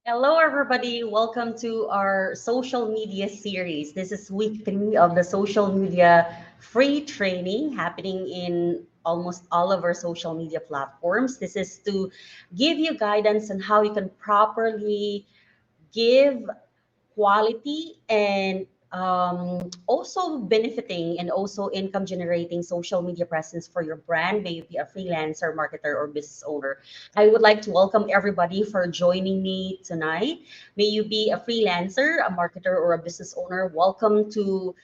Hello, everybody. Welcome to our social media series. This is week 3 of the social media free training happening in almost all of our social media platforms. This is to give you guidance on how you can properly give quality and also benefiting and also income generating social media presence for your brand. May you be a freelancer, marketer, or business owner. I would like to welcome everybody for joining me tonight. May you be a freelancer, a marketer, or a business owner. Welcome to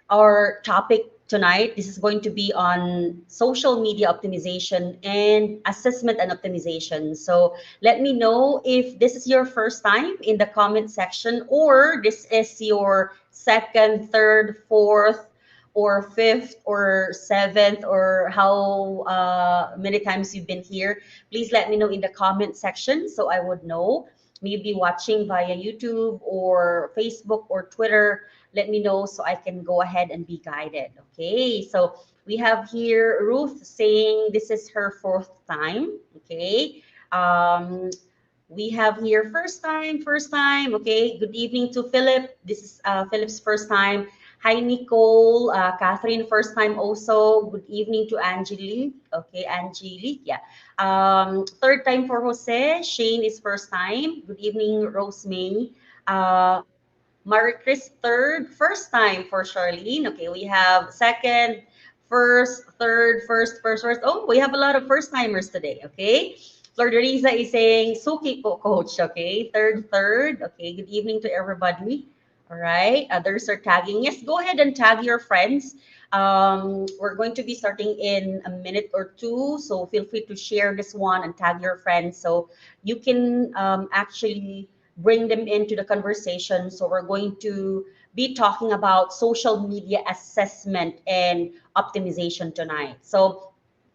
our topic tonight. This is going to be on social media optimization and assessment and optimization. So let me know if this is your first time in the comment section, or this is your second, third, fourth, or fifth, or seventh, or how many times you've been here. Please let me know in the comment section so I would know. Maybe watching via YouTube or Facebook or Twitter, let me know so I can go ahead and be guided. Okay, so we have here Ruth saying this is her fourth time. Okay, um, we have here first time, first time. Okay, good evening to Philip. This is Philip's first time. Hi, Nicole. Catherine, first time also. Good evening to Angelique. Okay, Angelique. Yeah. Third time for Jose. Shane is first time. Good evening, Rosemary. Uh, Marie Chris third, first time for Charlene. Okay, we have second, first, third, first. Oh, we have a lot of first timers today. Okay, Florida is saying Suki po, coach. Okay, third. Okay, good evening to everybody. All right, others are tagging. Yes, go ahead and tag your friends. We're going to be starting in a minute or two, so feel free to share this one and tag your friends so you can actually bring them into the conversation. So we're going to be talking about social media assessment and optimization tonight. So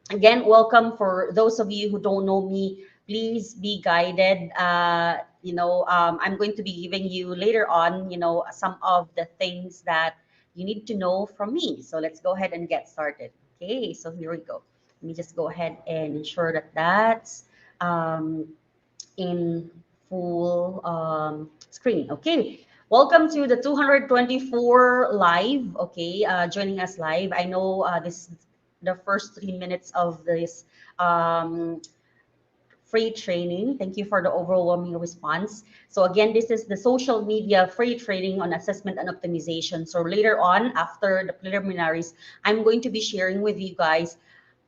again, welcome for those of you who don't know me. Please be guided. I'm going to be giving you later on, some of the things that you need to know from me. So let's go ahead and get started. Okay, so here we go. Let me just go ahead and ensure that that's um, in full screen. Okay. Welcome to the 224 live. Okay. Joining us live. I know this the first 3 minutes of this um, free training. Thank you for the overwhelming response. So again, this is the social media free training on assessment and optimization. So later on, after the preliminaries, I'm going to be sharing with you guys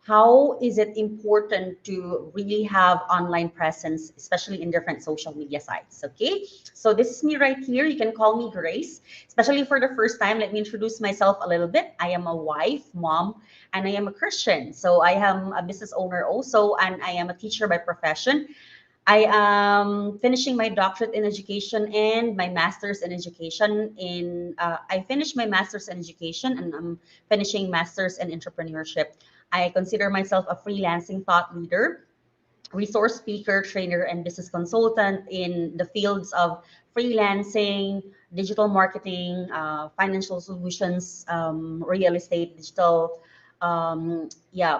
how is it important to really have online presence, especially in different social media sites. Okay, so this is me right here. You can call me Grace. Especially for the first time, let me introduce myself a little bit. I am a wife, mom, and I am a Christian. So I am a business owner also, and I am a teacher by profession. I am finishing my doctorate in education and my master's in education. I finished my master's in education, and I'm finishing master's in entrepreneurship. I consider myself a freelancing thought leader, resource speaker, trainer, and business consultant in the fields of freelancing, digital marketing, financial solutions, real estate, digital,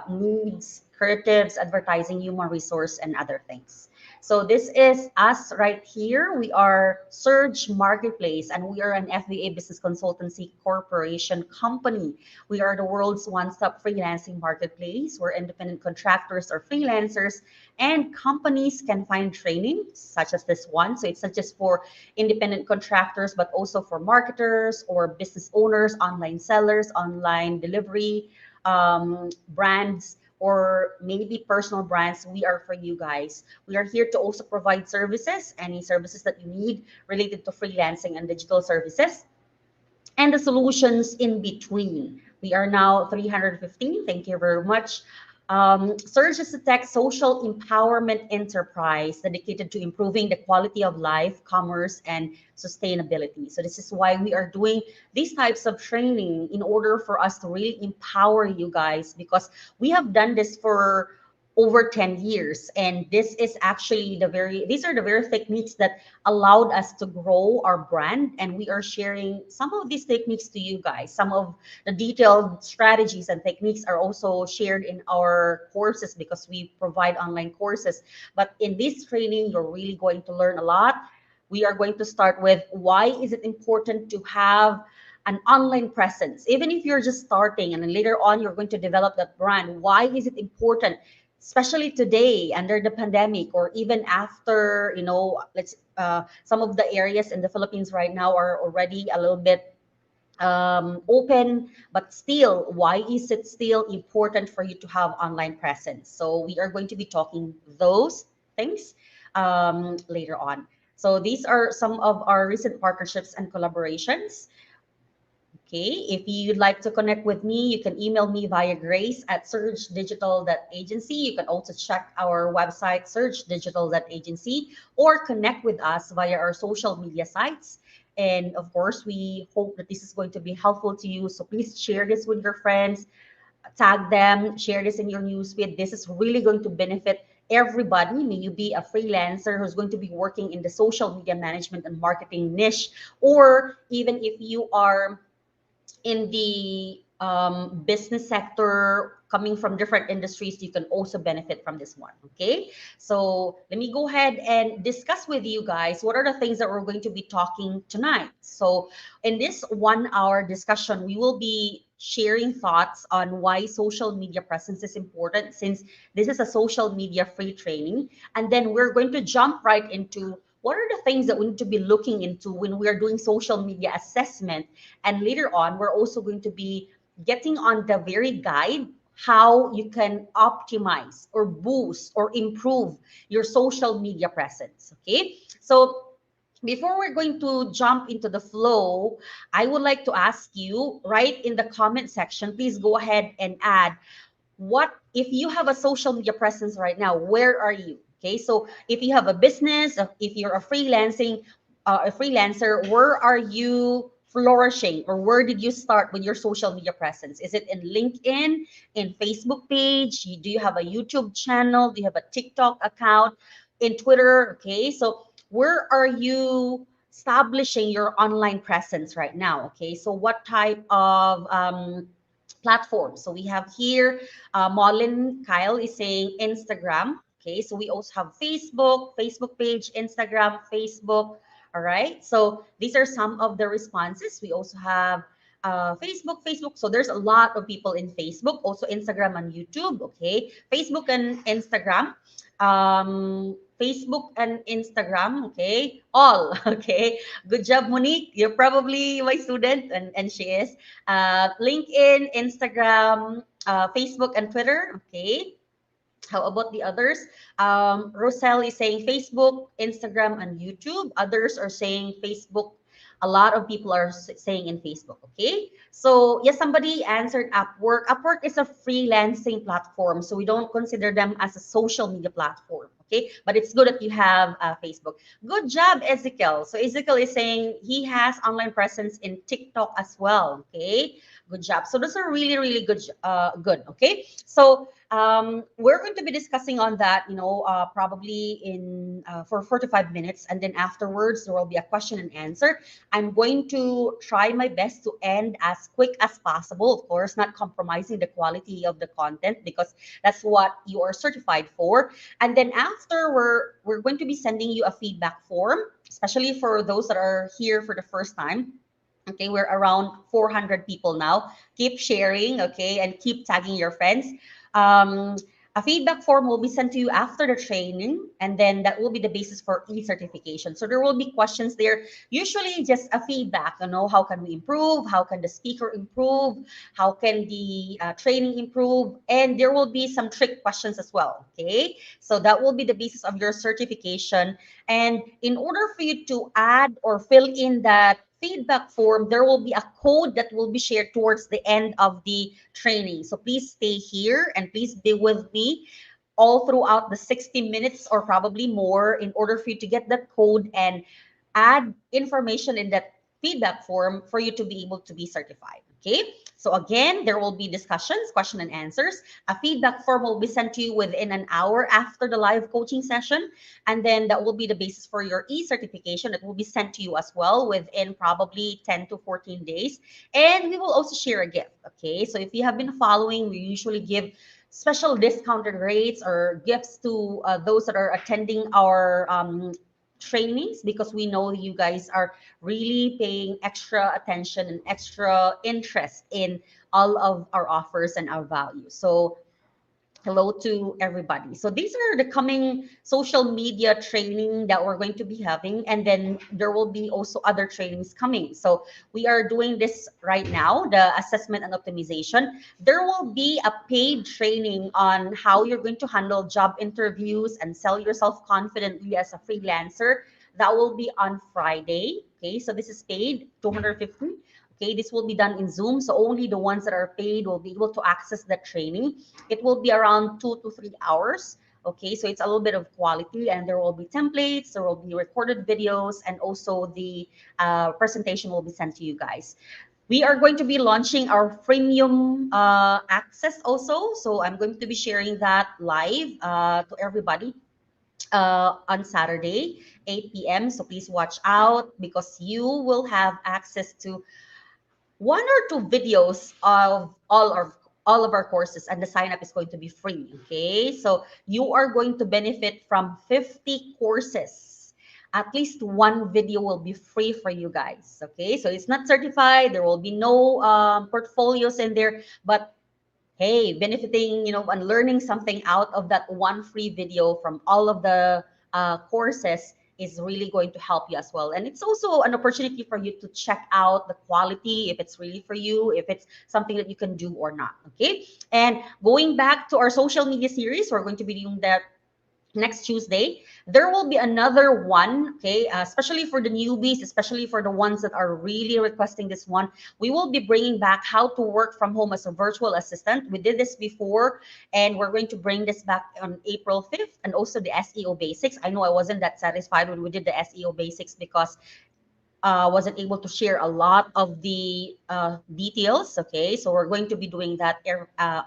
needs, creatives, advertising, human resource, and other things. So this is us right here. We are Surge Marketplace, and we are an FBA business consultancy corporation company. We are the world's one-stop freelancing marketplace where independent contractors or freelancers and companies can find training such as this one. So it's not just for independent contractors, but also for marketers or business owners, online sellers, online delivery, brands, or maybe personal brands. We are for you guys. We are here to also provide services, any services that you need related to freelancing and digital services, and the solutions in between. We are now 315. Thank you very much. Surge is a tech social empowerment enterprise dedicated to improving the quality of life, commerce, and sustainability. So this is why we are doing these types of training in order for us to really empower you guys, because we have done this for over 10 years, and this is actually these are the very techniques that allowed us to grow our brand, and we are sharing some of these techniques to you guys. Some of the detailed strategies and techniques are also shared in our courses because we provide online courses. But in this training, you're really going to learn a lot. we are going to start with why is it important to have an online presence. Even if you're just starting and then later on you're going to develop that brand, why is it important? Especially today under the pandemic, or even after, let's some of the areas in the Philippines right now are already a little bit open, but still, why is it still important for you to have online presence? So we are going to be talking those things later on. So these are some of our recent partnerships and collaborations. Okay, if you'd like to connect with me, you can email me via grace@surgedigital.agency. You can also check our website, surgedigital.agency, or connect with us via our social media sites. And of course, we hope that this is going to be helpful to you. So please share this with your friends, tag them, share this in your newsfeed. This is really going to benefit everybody. May you be a freelancer who's going to be working in the social media management and marketing niche, or even if you are in the business sector coming from different industries, you can also benefit from this one. Okay, so let me go ahead and discuss with you guys what are the things that we're going to be talking tonight. So in this 1 hour discussion, we will be sharing thoughts on why social media presence is important, since this is a social media free training. And then we're going to jump right into what are the things that we need to be looking into when we are doing social media assessment. And later on, we're also going to be getting on the very guide how you can optimize or boost or improve your social media presence. Okay. So before we're going to jump into the flow, I would like to ask you, right in the comment section, please go ahead and add what if you have a social media presence right now, where are you? Okay, so if you have a business, if you're a freelancer, where are you flourishing, or where did you start with your social media presence? Is it in LinkedIn, in Facebook page? Do you have a YouTube channel? Do you have a TikTok account, in Twitter? Okay, so where are you establishing your online presence right now? Okay, so what type of platform? So we have here, Molin Kyle is saying Instagram. Okay, so we also have Facebook page, Instagram, Facebook. All right, so these are some of the responses. We also have Facebook. So there's a lot of people in Facebook, also Instagram and YouTube. Okay, Facebook and Instagram. Facebook and Instagram. Okay, all. Okay, good job, Monique. You're probably my student, and she is. LinkedIn, Instagram, Facebook, and Twitter. Okay. How about the others? Rosel is saying Facebook, Instagram, and YouTube. Others are saying Facebook. A lot of people are saying in Facebook. Okay. So yes, somebody answered Upwork. Upwork is a freelancing platform, so we don't consider them as a social media platform. Okay. But it's good that you have Facebook. Good job, Ezekiel. So Ezekiel is saying he has online presence in TikTok as well. Okay. Good job. So those are really, really good. Good. Okay. So we're going to be discussing on that, probably in for 45 minutes, and then afterwards there will be a question and answer. I'm going to try my best to end as quick as possible, of course, not compromising the quality of the content, because that's what you are certified for. And then after, we're going to be sending you a feedback form, especially for those that are here for the first time. Okay, we're around 400 people now. Keep sharing, okay, and keep tagging your friends. Um, a feedback form will be sent to you after the training, and then that will be the basis for e-certification. So there will be questions there, usually just a feedback, how can we improve? How can the speaker improve? How can the training improve? And there will be some trick questions as well, okay? So that will be the basis of your certification. And in order for you to add or fill in that feedback form, there will be a code that will be shared towards the end of the training. So please stay here and please be with me all throughout the 60 minutes or probably more in order for you to get that code and add information in that feedback form for you to be able to be certified. Okay. So again, there will be discussions, question and answers. A feedback form will be sent to you within an hour after the live coaching session. And then that will be the basis for your e-certification. It will be sent to you as well within probably 10 to 14 days. And we will also share a gift. Okay. So if you have been following, we usually give special discounted rates or gifts to those that are attending our trainings because we know you guys are really paying extra attention and extra interest in all of our offers and our values. So hello to everybody. So these are the coming social media training that we're going to be having, and then there will be also other trainings coming. So we are doing this right now, the assessment and optimization. There will be a paid training on how you're going to handle job interviews and sell yourself confidently as a freelancer. That will be on Friday. Okay, so this is paid, 250. Okay, this will be done in Zoom, so only the ones that are paid will be able to access the training. It will be around 2 to 3 hours. Okay, so it's a little bit of quality, and there will be templates, there will be recorded videos, and also the presentation will be sent to you guys. We are going to be launching our freemium access also. So I'm going to be sharing that live to everybody on Saturday, 8 p.m. So please watch out because you will have access to 1 or 2 videos of all of our courses, and the sign up is going to be free. Okay, so you are going to benefit from 50 courses. At least one video will be free for you guys. Okay, so it's not certified, there will be no portfolios in there, but hey, benefiting, and learning something out of that one free video from all of the courses is really going to help you as well. And it's also an opportunity for you to check out the quality, if it's really for you, if it's something that you can do or not. Okay. And going back to our social media series, we're going to be doing that next Tuesday. There will be another one, okay, especially for the newbies, especially for the ones that are really requesting this one. We will be bringing back how to work from home as a virtual assistant. We did this before, and we're going to bring this back on April 5th, and also the SEO basics. I know I wasn't that satisfied when we did the SEO basics because wasn't able to share a lot of the details. Okay, so we're going to be doing that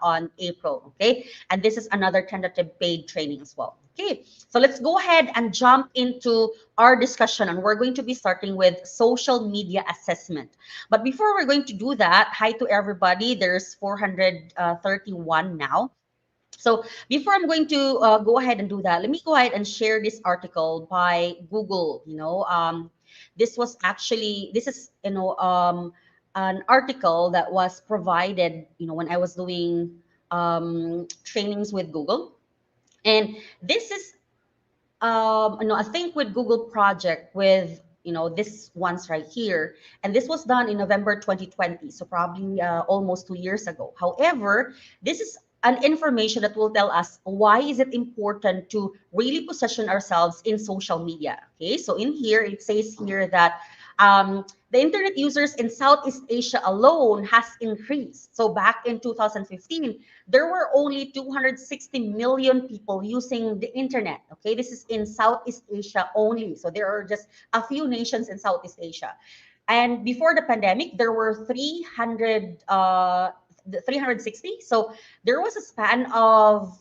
on April. Okay, and this is another tentative paid training as well. Okay, so let's go ahead and jump into our discussion, and we're going to be starting with social media assessment. But before we're going to do that, hi to everybody. There's 431 now. So before I'm going to go ahead and do that, let me go ahead and share this article by Google. This is an article that was provided when I was doing trainings with Google, and this is I think with Google project with this one's right here, and this was done in November 2020, so probably almost 2 years ago. However, this is an information that will tell us why is it important to really position ourselves in social media. Okay, so in here it says here that the internet users in Southeast Asia alone has increased. So back in 2015, there were only 260 million people using the internet. Okay, this is in Southeast Asia only. So there are just a few nations in Southeast Asia. And before the pandemic, there were 360. So there was a span of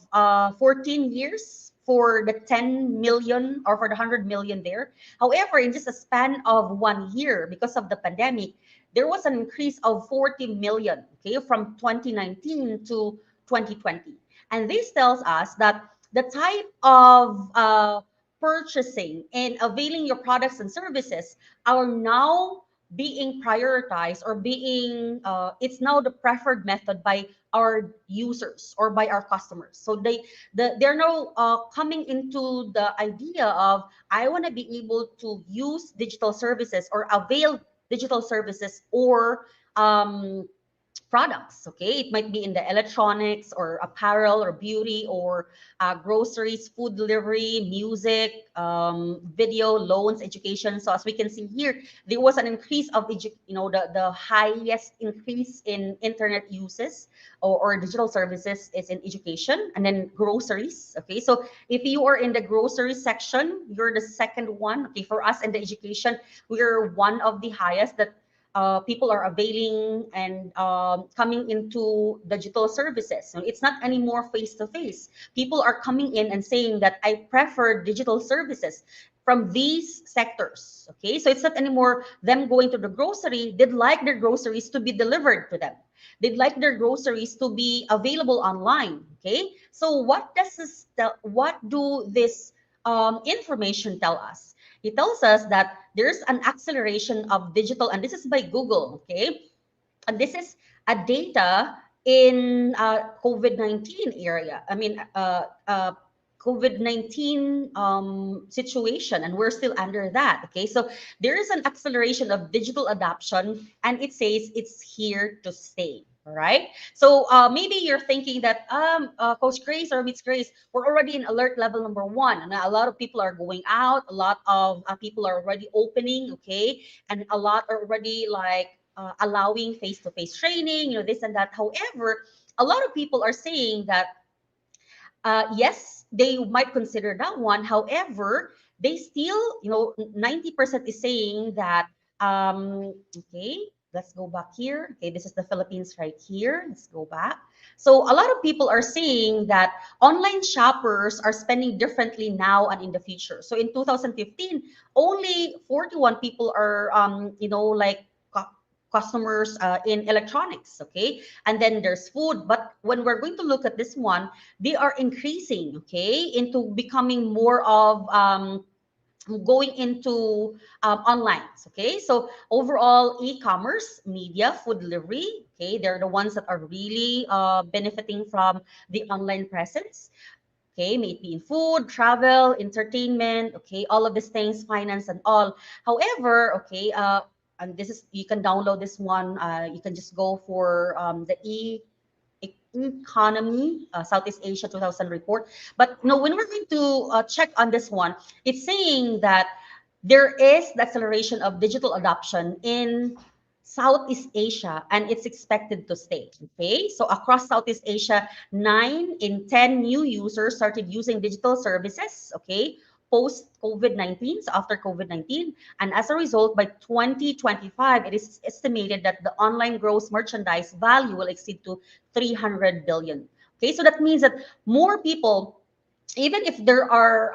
14 years for the 10 million or for the 100 million there. However, in just a span of 1 year, because of the pandemic, there was an increase of 40 million, okay, from 2019 to 2020. And this tells us that the type of purchasing and availing your products and services are now being prioritized, or being it's now the preferred method by our users or by our customers. So they're now coming into the idea of, I want to be able to use digital services or avail digital services or products. Okay, it might be in the electronics or apparel or beauty or groceries, food delivery, music, video, loans, education. So as we can see here, there was an increase of the highest increase in internet uses or digital services is in education, and then groceries. Okay, so if you are in the grocery section, you're the second one. Okay, for us in the education, we're one of the highest that people are availing and coming into digital services. So it's not anymore face to face. People are coming in and saying that I prefer digital services from these sectors. Okay, so it's not anymore them going to the grocery. They'd like their groceries to be delivered to them. They'd like their groceries to be available online. Okay, so what do this information tell us? It tells us that there's an acceleration of digital, and this is by Google, okay? And this is a data in COVID-19 area. I mean, COVID-19 situation, and we're still under that. Okay, so there is an acceleration of digital adoption, and it says it's here to stay. All right. So maybe you're thinking that Coach Grace or Miss Grace, we're already in alert level number one, and a lot of people are going out. A lot of people are already opening. Okay, and a lot are already like allowing face-to-face training, this and that. However, a lot of people are saying that yes, they might consider that one. However, they still, 90% is saying that, okay, let's go back here. Okay, this is the Philippines right here. Let's go back. So a lot of people are saying that online shoppers are spending differently now and in the future. So in 2015, only 41 people are, like customers in electronics, okay? And then there's food. But when we're going to look at this one, they are increasing, okay, into becoming more of going into online, okay? So overall, e-commerce, media, food delivery, okay, they're the ones that are really benefiting from the online presence. Okay, may it be in food, travel, entertainment, okay, all of these things, finance and all. However, okay, and this is, you can download this one. You can just go for the economy Southeast Asia 2000 report. But when we're going to check on this one, it's saying that there is the acceleration of digital adoption in Southeast Asia, and it's expected to stay. Okay, so across Southeast Asia, 9 in 10 new users started using digital services. Okay, post COVID-19, so after COVID-19, and as a result, by 2025, it is estimated that the online gross merchandise value will exceed to 300 billion. Okay, so that means that more people, even if there are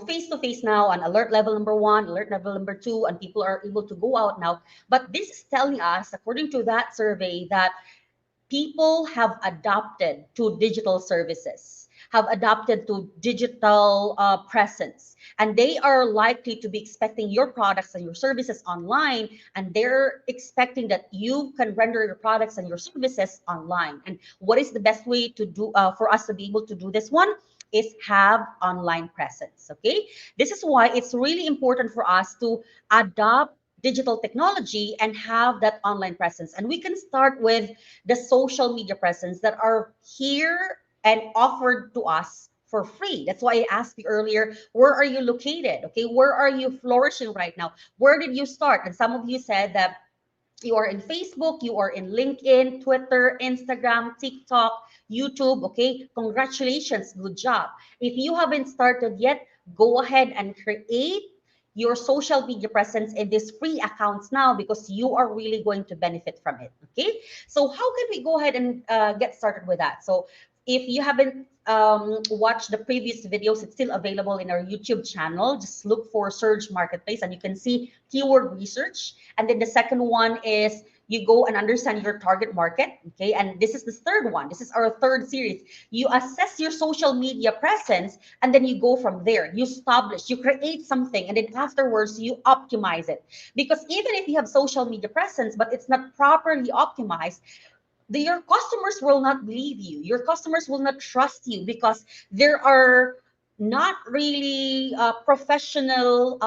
face to face now on alert level number one, alert level number two, and people are able to go out now, but this is telling us, according to that survey, that people have adopted to digital services, have adopted to digital presence, and they are likely to be expecting your products and your services online, and they're expecting that you can render your products and your services online. And what is the best way to do for us to be able to do this one? Is have online presence. Okay, this is why it's really important for us to adopt digital technology and have that online presence. And we can start with the social media presence that are here and offered to us for free. That's why I asked you earlier, where are you located? Okay, where are you flourishing right now? Where did you start? And some of you said that you are in Facebook, you are in LinkedIn, Twitter, Instagram, TikTok, YouTube. Okay, congratulations, good job. If you haven't started yet, go ahead and create your social media presence in these free accounts now, because you are really going to benefit from it. Okay, so how can we go ahead and get started with that? So if you haven't watched the previous videos, it's still available in our YouTube channel. Just look for Surge Marketplace and you can see keyword research. And then the second one is you go and understand your target market. Okay, and this is the third one. This is our third series. You assess your social media presence, and then you go from there. You establish, you create something, and then afterwards you optimize it. Because even if you have social media presence, but it's not properly optimized, your customers will not believe you. Your customers will not trust you, because there are not really professional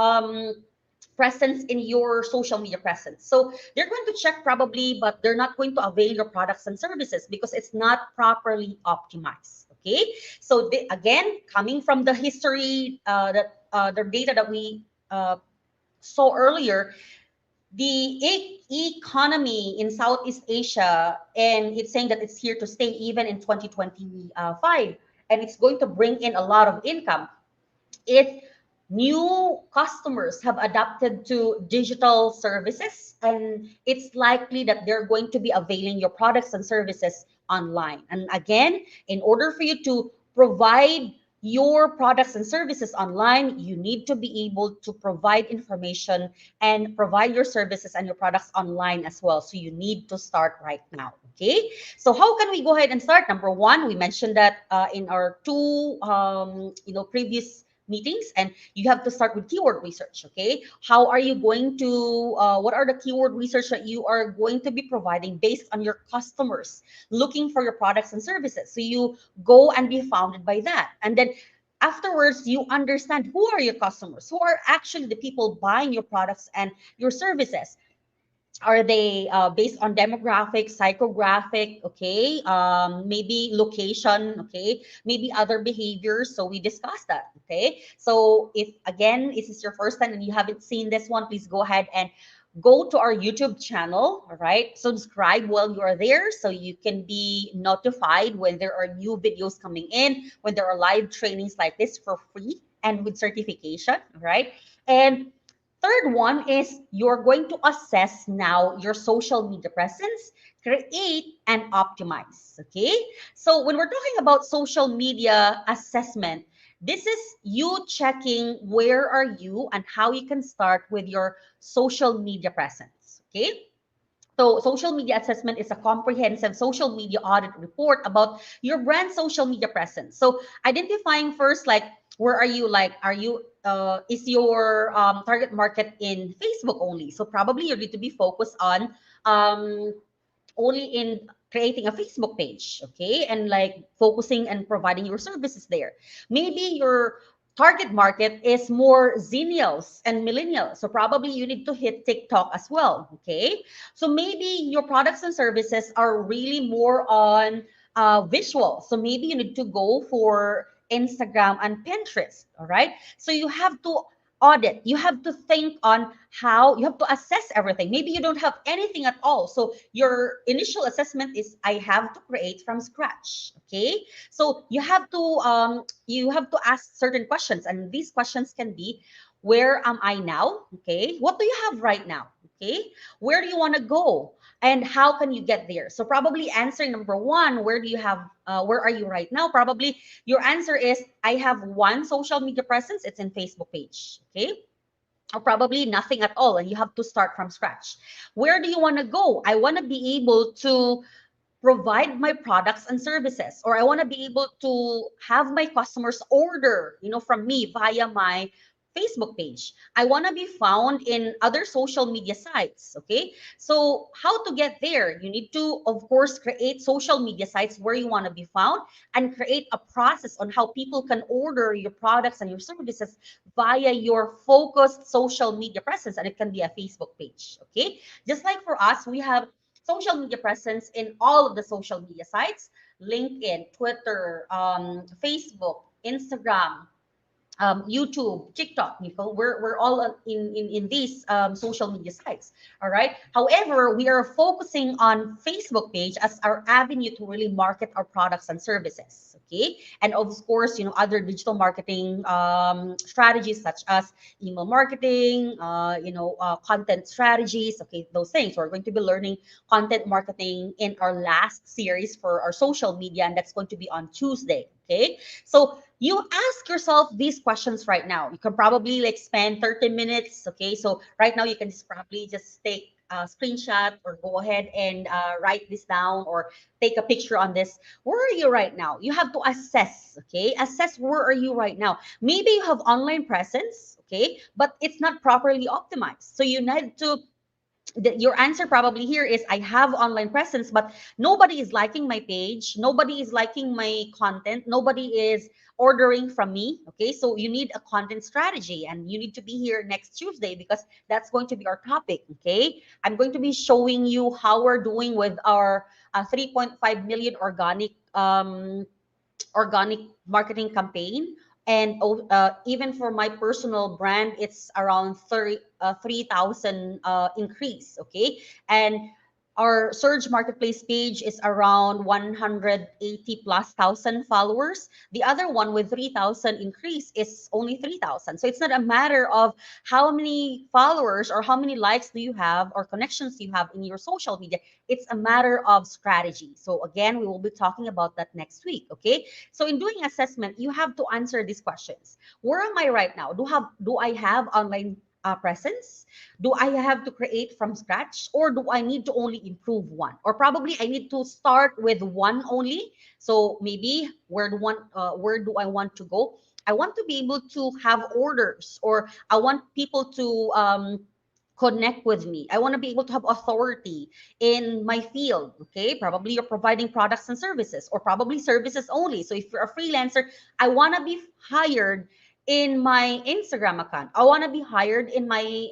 presence in your social media presence. So they're going to check probably, but they're not going to avail your products and services because it's not properly optimized. Okay, so again, coming from the history, the data that we saw earlier, the economy in Southeast Asia, and it's saying that it's here to stay even in 2025, and it's going to bring in a lot of income. If new customers have adapted to digital services, and it's likely that they're going to be availing your products and services online. And again, in order for you to provide your products and services online, you need to be able to provide information and provide your services and your products online as well. So you need to start right now. Okay, so how can we go ahead and start? Number one, we mentioned that in our two previous meetings, and you have to start with keyword research. Okay, how are you going to what are the keyword research that you are going to be providing based on your customers looking for your products and services? So you go and be founded by that, and then afterwards you understand who are your customers, who are actually the people buying your products and your services. Are they based on demographic, psychographic, okay, maybe location, okay, maybe other behaviors? So we discussed that. Okay, so if again this is your first time and you haven't seen this one, please go ahead and go to our YouTube channel. All right, subscribe while you are there so you can be notified when there are new videos coming in, when there are live trainings like this for free and with certification. All right, and third one is you're going to assess now your social media presence, create and optimize. Okay. So when we're talking about social media assessment, this is you checking where are you and how you can start with your social media presence. Okay. So social media assessment is a comprehensive social media audit report about your brand social media presence. So identifying first, like, where are you? Like, are you is your target market in Facebook only? So probably you need to be focused on um, only in creating a Facebook page, okay, and like focusing and providing your services there. Maybe your target market is more zennials and millennials, so probably you need to hit TikTok as well, okay. So maybe your products and services are really more on visual, so maybe you need to go for Instagram and Pinterest. All right, so you have to audit, you have to think on how you have to assess everything. Maybe you don't have anything at all, so your initial assessment is I have to create from scratch. Okay, so you have to ask certain questions, and these questions can be, where am I now? Okay, what do you have right now? Okay, where do you want to go, and how can you get there? So probably answer number one, where are you right now? Probably your answer is, I have one social media presence, it's in Facebook page. Okay, or probably nothing at all and you have to start from scratch. Where do you want to go? I want to be able to provide my products and services, or I want to be able to have my customers order, from me via my Facebook page. I want to be found in other social media sites. Okay, so how to get there? You need to, of course, create social media sites where you want to be found and create a process on how people can order your products and your services via your focused social media presence, and it can be a Facebook page. Okay, just like for us, we have social media presence in all of the social media sites: LinkedIn, Twitter, Facebook, Instagram, YouTube, TikTok. We're all in these social media sites. All right. However, we are focusing on Facebook page as our avenue to really market our products and services. Okay, and of course, other digital marketing strategies such as email marketing, content strategies. Okay, those things. We're going to be learning content marketing in our last series for our social media, and that's going to be on Tuesday. Okay, so you ask yourself these questions right now. You can probably like spend 30 minutes. Okay, so right now you can probably just take a screenshot or go ahead and write this down or take a picture on this. Where are you right now? You have to assess. Okay, assess where are you right now. Maybe you have online presence, okay, but it's not properly optimized, so you need to your answer probably here is, I have online presence, but nobody is liking my page, nobody is liking my content, nobody is ordering from me. Okay, so you need a content strategy, and you need to be here next Tuesday because that's going to be our topic. Okay, I'm going to be showing you how we're doing with our 3.5 million organic marketing campaign. And even for my personal brand, it's around 3,000 increase. Okay, and our Surge Marketplace page is around 180 plus thousand followers. The other one with 3,000 increase is only 3,000. So it's not a matter of how many followers or how many likes do you have or connections do you have in your social media. It's a matter of strategy. So again, we will be talking about that next week. Okay, so in doing assessment, you have to answer these questions. Where am I right now? Do I have online presence? Do I have to create from scratch, or do I need to only improve one? Or probably I need to start with one only. So maybe where do I want to go? I want to be able to have orders, or I want people to connect with me. I want to be able to have authority in my field. Okay, probably you're providing products and services, or probably services only. So if you're a freelancer, I want to be hired in my Instagram account. I want to be hired in my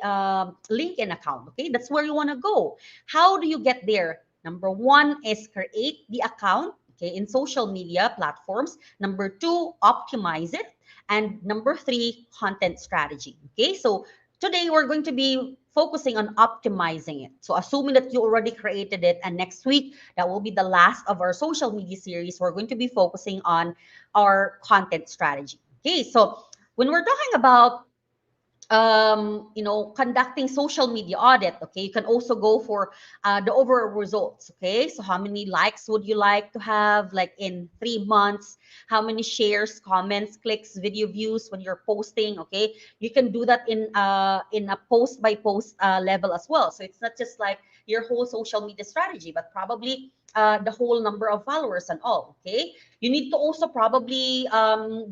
LinkedIn account. Okay, that's where you want to go. How do you get there? Number one is create the account. Okay, in social media platforms. Number two, optimize it. And number three, content strategy. Okay, so today we're going to be focusing on optimizing it. So assuming that you already created it, and next week that will be the last of our social media series, we're going to be focusing on our content strategy. Okay, so when we're talking about conducting social media audit, okay, you can also go for the overall results. Okay, so how many likes would you like to have, like in 3 months? How many shares, comments, clicks, video views when you're posting? Okay, you can do that in a post by post level as well. So it's not just like your whole social media strategy, but probably the whole number of followers and all. Okay, you need to also probably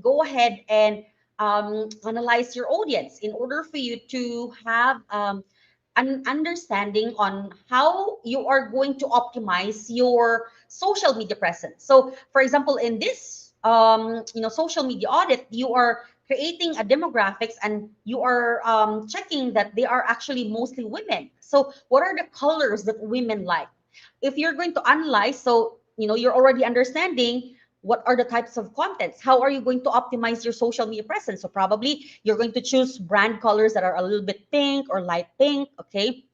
go ahead and analyze your audience in order for you to have an understanding on how you are going to optimize your social media presence. So, for example, in this social media audit, you are creating a demographics, and you are checking that they are actually mostly women. So, what are the colors that women like? If you're going to analyze, so you're already understanding what are the types of contents, how are you going to optimize your social media presence. So probably you're going to choose brand colors that are a little bit pink or light pink. Okay,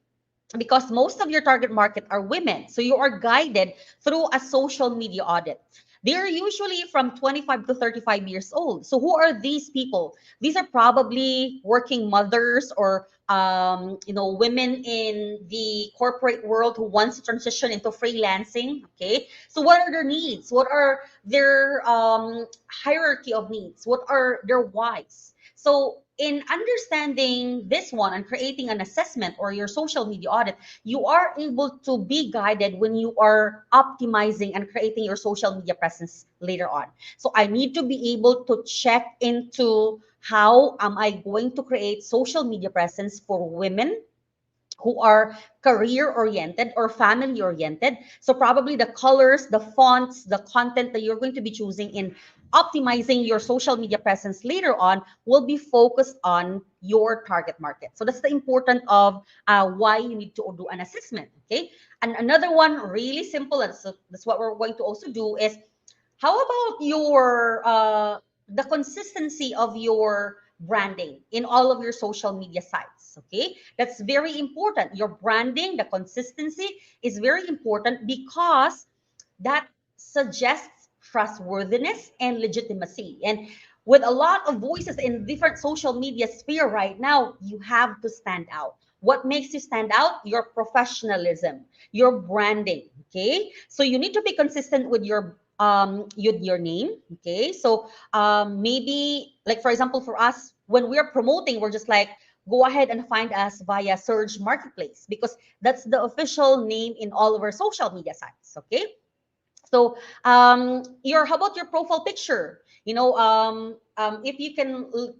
because most of your target market are women. So you are guided through a social media audit. They are usually from 25 to 35 years old. So who are these people? These are probably working mothers, or women in the corporate world who wants to transition into freelancing. Okay, so what are their needs? What are their hierarchy of needs? What are their whys? So in understanding this one and creating an assessment or your social media audit, you are able to be guided when you are optimizing and creating your social media presence later on. So I need to be able to check into how am I going to create social media presence for women who are career oriented or family oriented. So probably the colors, the fonts, the content that you're going to be choosing in optimizing your social media presence later on will be focused on your target market. So that's the important of why you need to do an assessment. Okay, and another one really simple, and so that's what we're going to also do is, how about your the consistency of your branding in all of your social media sites? Okay, that's very important. Your branding, the consistency is very important because that suggests trustworthiness and legitimacy. And with a lot of voices in different social media sphere right now, you have to stand out. What makes you stand out? Your professionalism, your branding. Okay, so you need to be consistent with your name. Okay, so maybe like for example for us, when we're promoting, we're just like, go ahead and find us via Surge Marketplace, because that's the official name in all of our social media sites. Okay, so how about your profile picture? If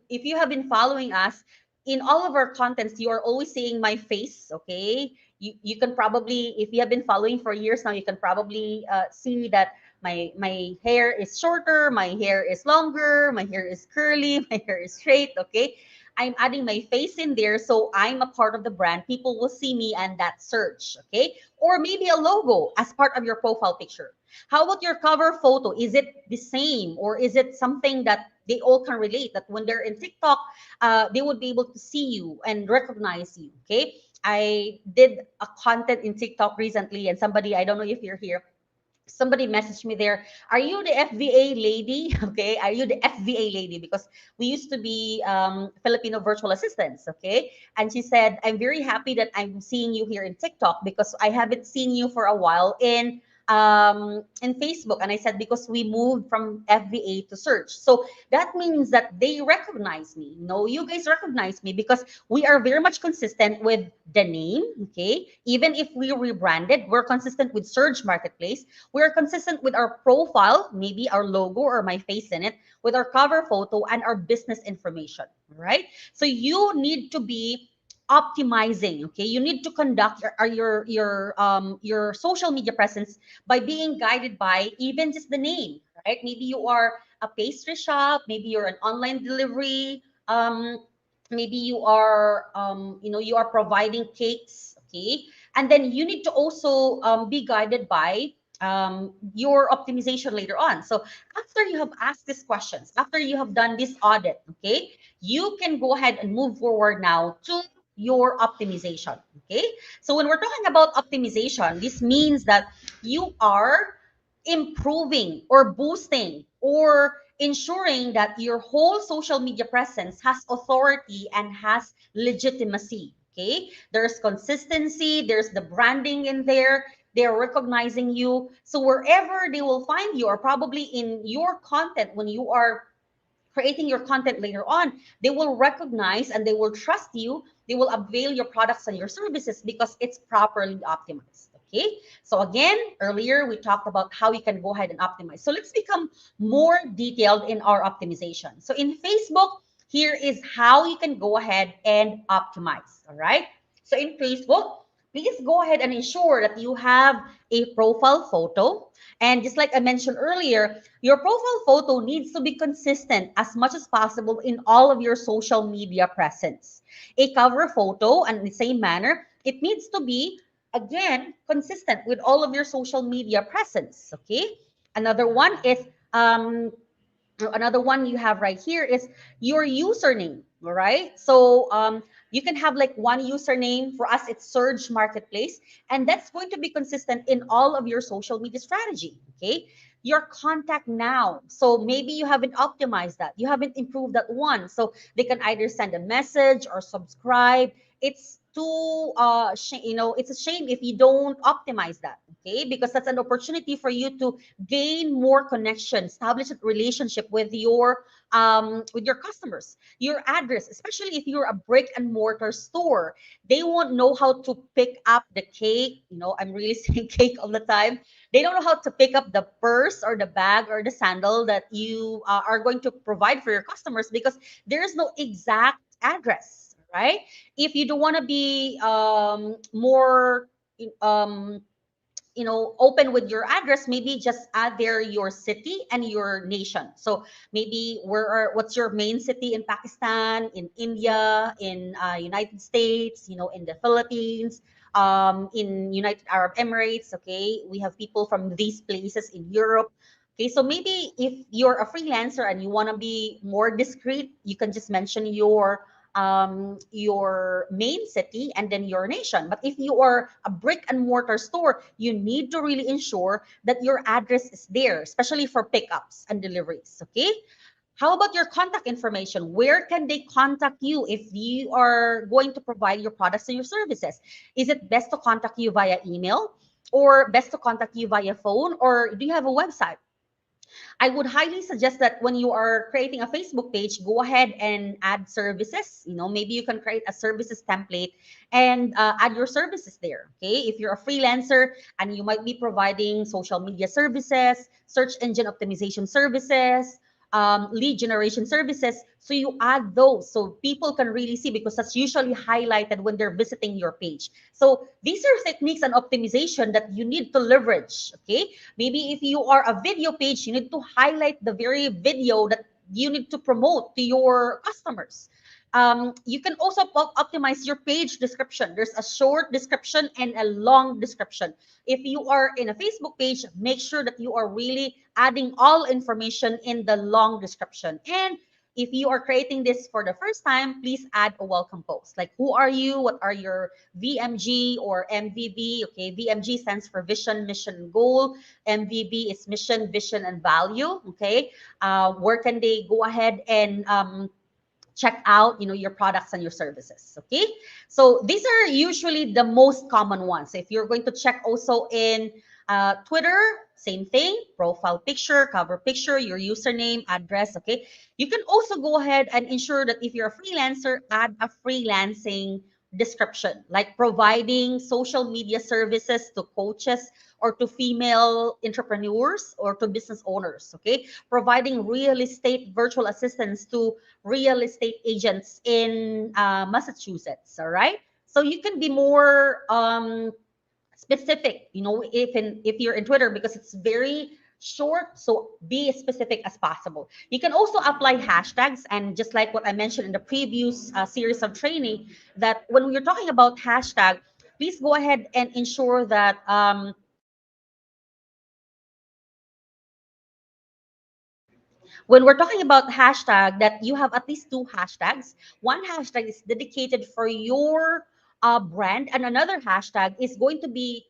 you have been following us in all of our contents, you are always seeing my face. Okay, you can probably, if you have been following for years now, you can probably see that my hair is shorter, my hair is longer, my hair is curly, my hair is straight. Okay, I'm adding my face in there, so I'm a part of the brand. People will see me and that search. Okay, or maybe a logo as part of your profile picture. How about your cover photo? Is it the same, or is it something that they all can relate, that when they're in TikTok, they would be able to see you and recognize you? Okay, I did a content in TikTok recently, and somebody, I don't know if you're here, somebody messaged me there, are you the FVA lady? Okay, are you the FVA lady? Because we used to be Filipino virtual assistants. Okay, and she said, I'm very happy that I'm seeing you here in TikTok, because I haven't seen you for a while in in Facebook, and I said because we moved from FBA to Surge. So that means that they recognize me. No, you guys recognize me because we are very much consistent with the name. Okay, even if we rebranded, we're consistent with Surge Marketplace. We're consistent with our profile, maybe our logo or my face in it, with our cover photo and our business information. Right. So you need to be optimizing. Okay, you need to conduct your social media presence by being guided by even just the name, right? Maybe you are a pastry shop, maybe you're an online delivery, maybe you are you are providing cakes. Okay, and then you need to also be guided by your optimization later on. So after you have asked these questions, after you have done this audit, okay, you can go ahead and move forward now to your optimization. Okay, so when we're talking about optimization, this means that you are improving or boosting or ensuring that your whole social media presence has authority and has legitimacy. Okay, there's consistency, there's the branding in there, they're recognizing you. So wherever they will find you, or probably in your content when you are creating your content later on, they will recognize and they will trust you. They will avail your products and your services because it's properly optimized. Okay. So again, earlier we talked about how you can go ahead and optimize. So let's become more detailed in our optimization. So in Facebook, here is how you can go ahead and optimize. All right. So in Facebook, please go ahead and ensure that you have a profile photo. And just like I mentioned earlier, your profile photo needs to be consistent as much as possible in all of your social media presence. A cover photo, and in the same manner, it needs to be, again, consistent with all of your social media presence. Okay. Another one is another one you have right here is your username. All right, so you can have like one username. For us, it's Surge Marketplace, and that's going to be consistent in all of your social media strategy. Okay, your contact now, so maybe you haven't optimized that, you haven't improved that one, so they can either send a message or subscribe. It's too it's a shame if you don't optimize that. Okay, because that's an opportunity for you to gain more connection, establish a relationship with your customers. Your address, especially if you're a brick and mortar store, they won't know how to pick up the cake. I'm really saying cake all the time. They don't know how to pick up the purse or the bag or the sandal that you are going to provide for your customers because there is no exact address, right? If you don't want to be more um, open with your address, maybe just add there your city and your nation. So maybe what's your main city in Pakistan, in India, in United States, in the Philippines, in United Arab Emirates. Okay, we have people from these places in Europe. Okay, so maybe if you're a freelancer and you want to be more discreet, you can just mention your main city and then your nation. But if you are a brick and mortar store, you need to really ensure that your address is there, especially for pickups and deliveries. Okay. How about your contact information? Where can they contact you if you are going to provide your products and your services? Is it best to contact you via email or best to contact you via phone, or do you have a website? I would highly suggest that when you are creating a Facebook page, go ahead and add services. Maybe you can create a services template and add your services there. Okay. If you're a freelancer and you might be providing social media services, search engine optimization services, lead generation services. So you add those so people can really see, because that's usually highlighted when they're visiting your page. So these are techniques and optimization that you need to leverage. Okay. Maybe if you are a video page, you need to highlight the very video that you need to promote to your customers. You can also optimize your page description. There's a short description and a long description. If you are in a Facebook page, make sure that you are really adding all information in the long description. And if you are creating this for the first time, please add a welcome post. Like, who are you? What are your VMG or MVB? Okay, VMG stands for vision, mission, and goal. MVB is mission, vision, and value. Okay, where can they go ahead and check out your products and your services? Okay, so these are usually the most common ones. If you're going to check also in Twitter, same thing, profile picture, cover picture, your username, address, okay? You can also go ahead and ensure that if you're a freelancer, add a freelancing description, like providing social media services to coaches or to female entrepreneurs or to business owners, okay? Providing real estate virtual assistance to real estate agents in Massachusetts, all right? So you can be more specific, if you're in Twitter, because it's very short, so be as specific as possible. You can also apply hashtags, and just like what I mentioned in the previous series of training, that when you're talking about hashtag, please go ahead and ensure that when we're talking about hashtag, that you have at least two hashtags. One hashtag is dedicated for your brand, and another hashtag is going to be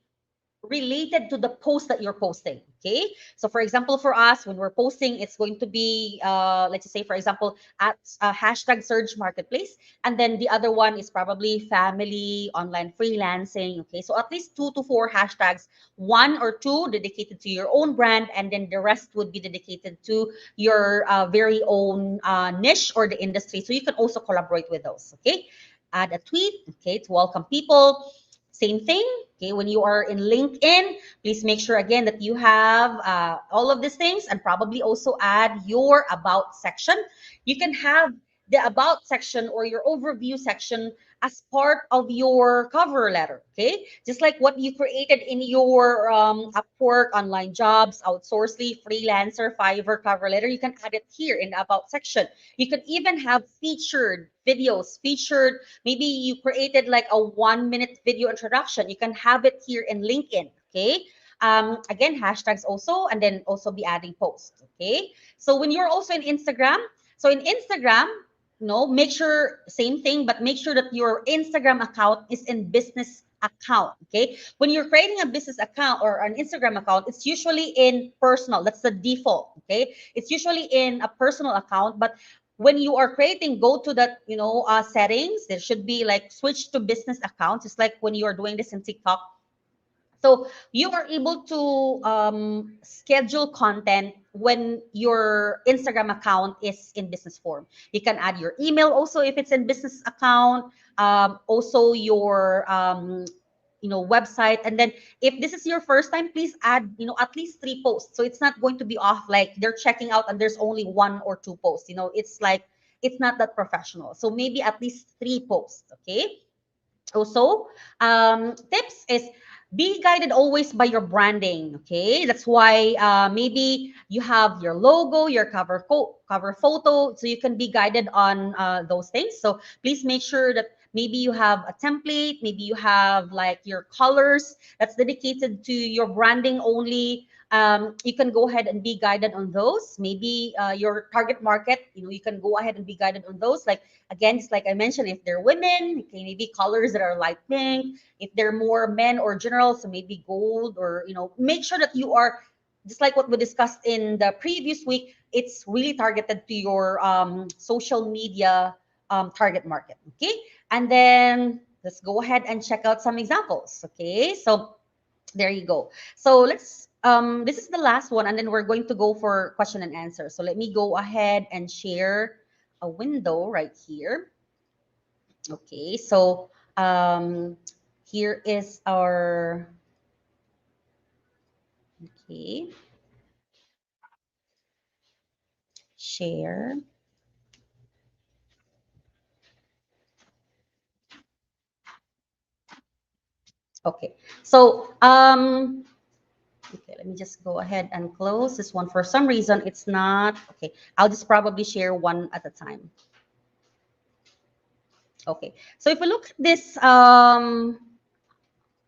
related to the post that you're posting. Okay. So for example, for us, when we're posting, it's going to be, let's just say, for example, at hashtag Surge Marketplace. And then the other one is probably family, online freelancing. Okay. So at least 2 to 4 hashtags, one or two dedicated to your own brand, and then the rest would be dedicated to your very own niche or the industry. So you can also collaborate with those. Okay. Add a tweet. Okay. To welcome people. Same thing. Okay, when you are in LinkedIn, please make sure again that you have all of these things, and probably also add your about section. You can have the about section or your overview section as part of your cover letter. Okay, just like what you created in your Upwork, online jobs, outsourcely, freelancer, Fiverr cover letter, you can add it here in the about section. You can even have featured videos, featured. Maybe you created like a 1 minute video introduction. You can have it here in LinkedIn. Okay. Again, hashtags also, and then also be adding posts. Okay. So when you're also in Instagram, so in Instagram, no, make sure same thing, but make sure that your Instagram account is in business account. Okay. When you're creating a business account or an Instagram account, it's usually in personal. That's the default. Okay. It's usually in a personal account, but when you are creating, go to that settings. There should be like switch to business account, just like when you are doing this in TikTok. So you are able to schedule content when your Instagram account is in business form. You can add your email also if it's in business account. Also your website, and then if this is your first time, please add at least 3 posts, so it's not going to be off like they're checking out and there's only 1 or 2 posts. It's like it's not that professional, so maybe at least 3 posts. Okay. Also, tips is be guided always by your branding. Okay, that's why maybe you have your logo, your cover photo, so you can be guided on those things. So please make sure that maybe you have a template, maybe you have like your colors that's dedicated to your branding only. You can go ahead and be guided on those. Maybe your target market, you can go ahead and be guided on those. Like again, just like I mentioned, if they're women, okay, maybe colors that are light pink. If they're more men or general, so maybe gold, or make sure that you are just like what we discussed in the previous week. It's really targeted to your social media target market. Okay, and then let's go ahead and check out some examples. Okay, so there you go. So let's this is the last one, and then we're going to go for question and answer. So let me go ahead and share a window right here. Okay, so here is our, okay, share. Okay, so okay, let me just go ahead and close this one. For some reason, it's not okay. I'll just probably share one at a time. Okay, so if we look at this,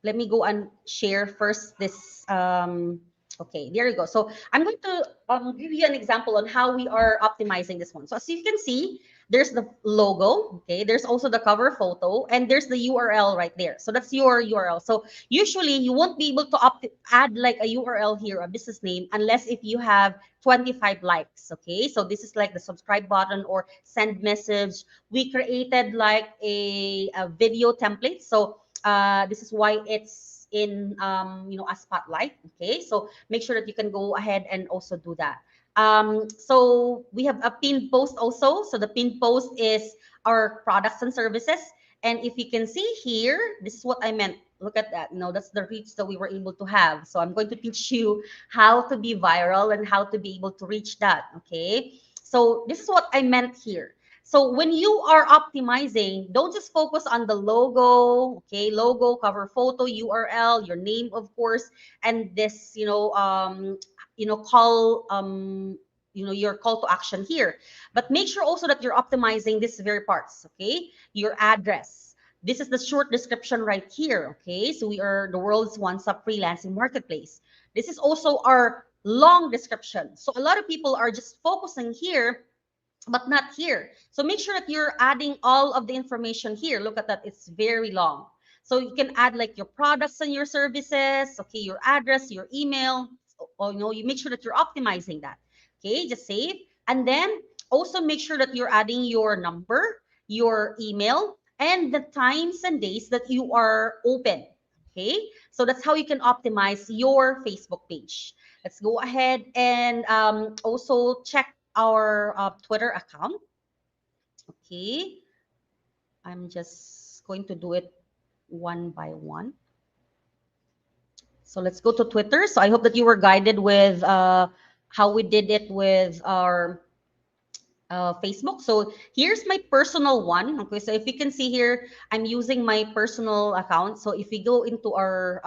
let me go and share first this. Okay, there you go. So I'm going to give you an example on how we are optimizing this one. So as you can see, there's the logo. Okay, there's also the cover photo, and there's the URL right there. So that's your URL. So usually you won't be able to add like a URL here, a business name, unless if you have 25 likes. Okay, so this is like the subscribe button or send message. We created like a video template. So this is why it's in a spotlight. Okay, so make sure that you can go ahead and also do that. So we have a pin post also. So the pin post is our products and services. And if you can see here, this is what I meant. Look at that. That's the reach that we were able to have. So I'm going to teach you how to be viral and how to be able to reach that. Okay. So this is what I meant here. So when you are optimizing, don't just focus on the logo, okay, logo, cover photo, URL, your name, of course, and this, call, your call to action here. But make sure also that you're optimizing these very parts, okay? Your address. This is the short description right here, okay? So we are the world's one-stop freelancing marketplace. This is also our long description. So a lot of people are just focusing here but not here. So make sure that you're adding all of the information here. Look at that, it's very long. So you can add like your products and your services, okay, your address, your email, or you make sure that you're optimizing that. Okay, just save. And then also make sure that you're adding your number, your email, and the times and days that you are open. Okay, so that's how you can optimize your Facebook page. Let's go ahead and also check our Twitter account. Okay, I'm just going to do it one by one. So let's go to Twitter. So I hope that you were guided with how we did it with our Facebook. So here's my personal one. Okay, so if you can see here, I'm using my personal account. So if we go into our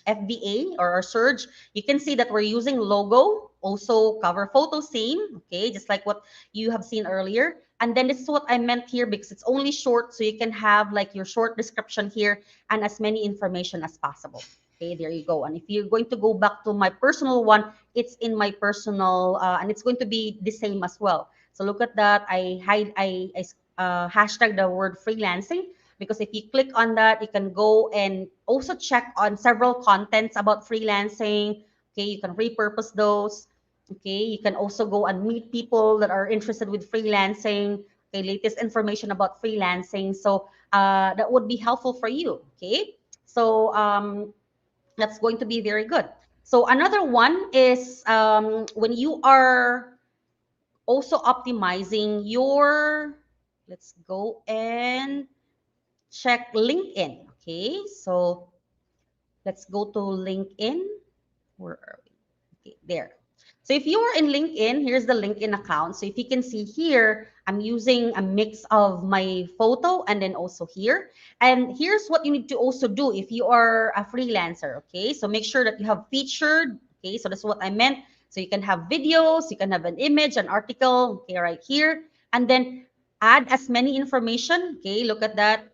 FBA or our Surge, you can see that we're using logo, also cover photo, same. Okay, just like what you have seen earlier. And then this is what I meant here because it's only short, so you can have like your short description here and as many information as possible. Okay, there you go. And if you're going to go back to my personal one, it's in my personal, and it's going to be the same as well. So look at that. I hashtag the word freelancing because if you click on that, you can go and also check on several contents about freelancing. Okay, you can repurpose those. Okay, you can also go and meet people that are interested with freelancing. Okay, latest information about freelancing. So that would be helpful for you. Okay, so that's going to be very good. So another one is when you are also optimizing your, let's go and check LinkedIn. Okay, so let's go to LinkedIn. Where are we? Okay, there. So if you are in LinkedIn, here's the LinkedIn account. So if you can see here, I'm using a mix of my photo and then also here. And here's what you need to also do if you are a freelancer. Okay, so make sure that you have featured. Okay, so that's what I meant. So you can have videos, you can have an image, an article, okay, right here. And then add as many information. Okay, look at that.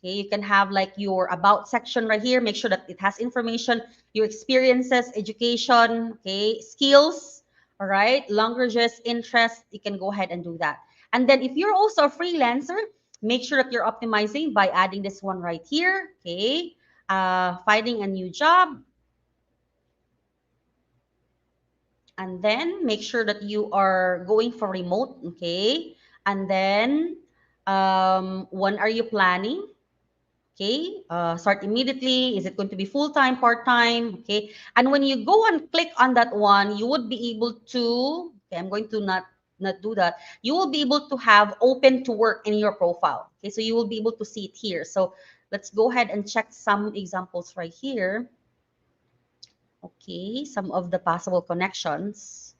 Okay, you can have like your about section right here. Make sure that it has information, your experiences, education, okay, skills, all right, languages, interests. You can go ahead and do that. And then if you're also a freelancer, make sure that you're optimizing by adding this one right here. Okay, finding a new job. And then make sure that you are going for remote. Okay, and then when are you planning? Okay, start immediately. Is it going to be full-time, part-time? Okay, and when you go and click on that one, you would be able to, okay, I'm going to not do that. You will be able to have open to work in your profile. Okay, so you will be able to see it here. So let's go ahead and check some examples right here. Okay, some of the possible connections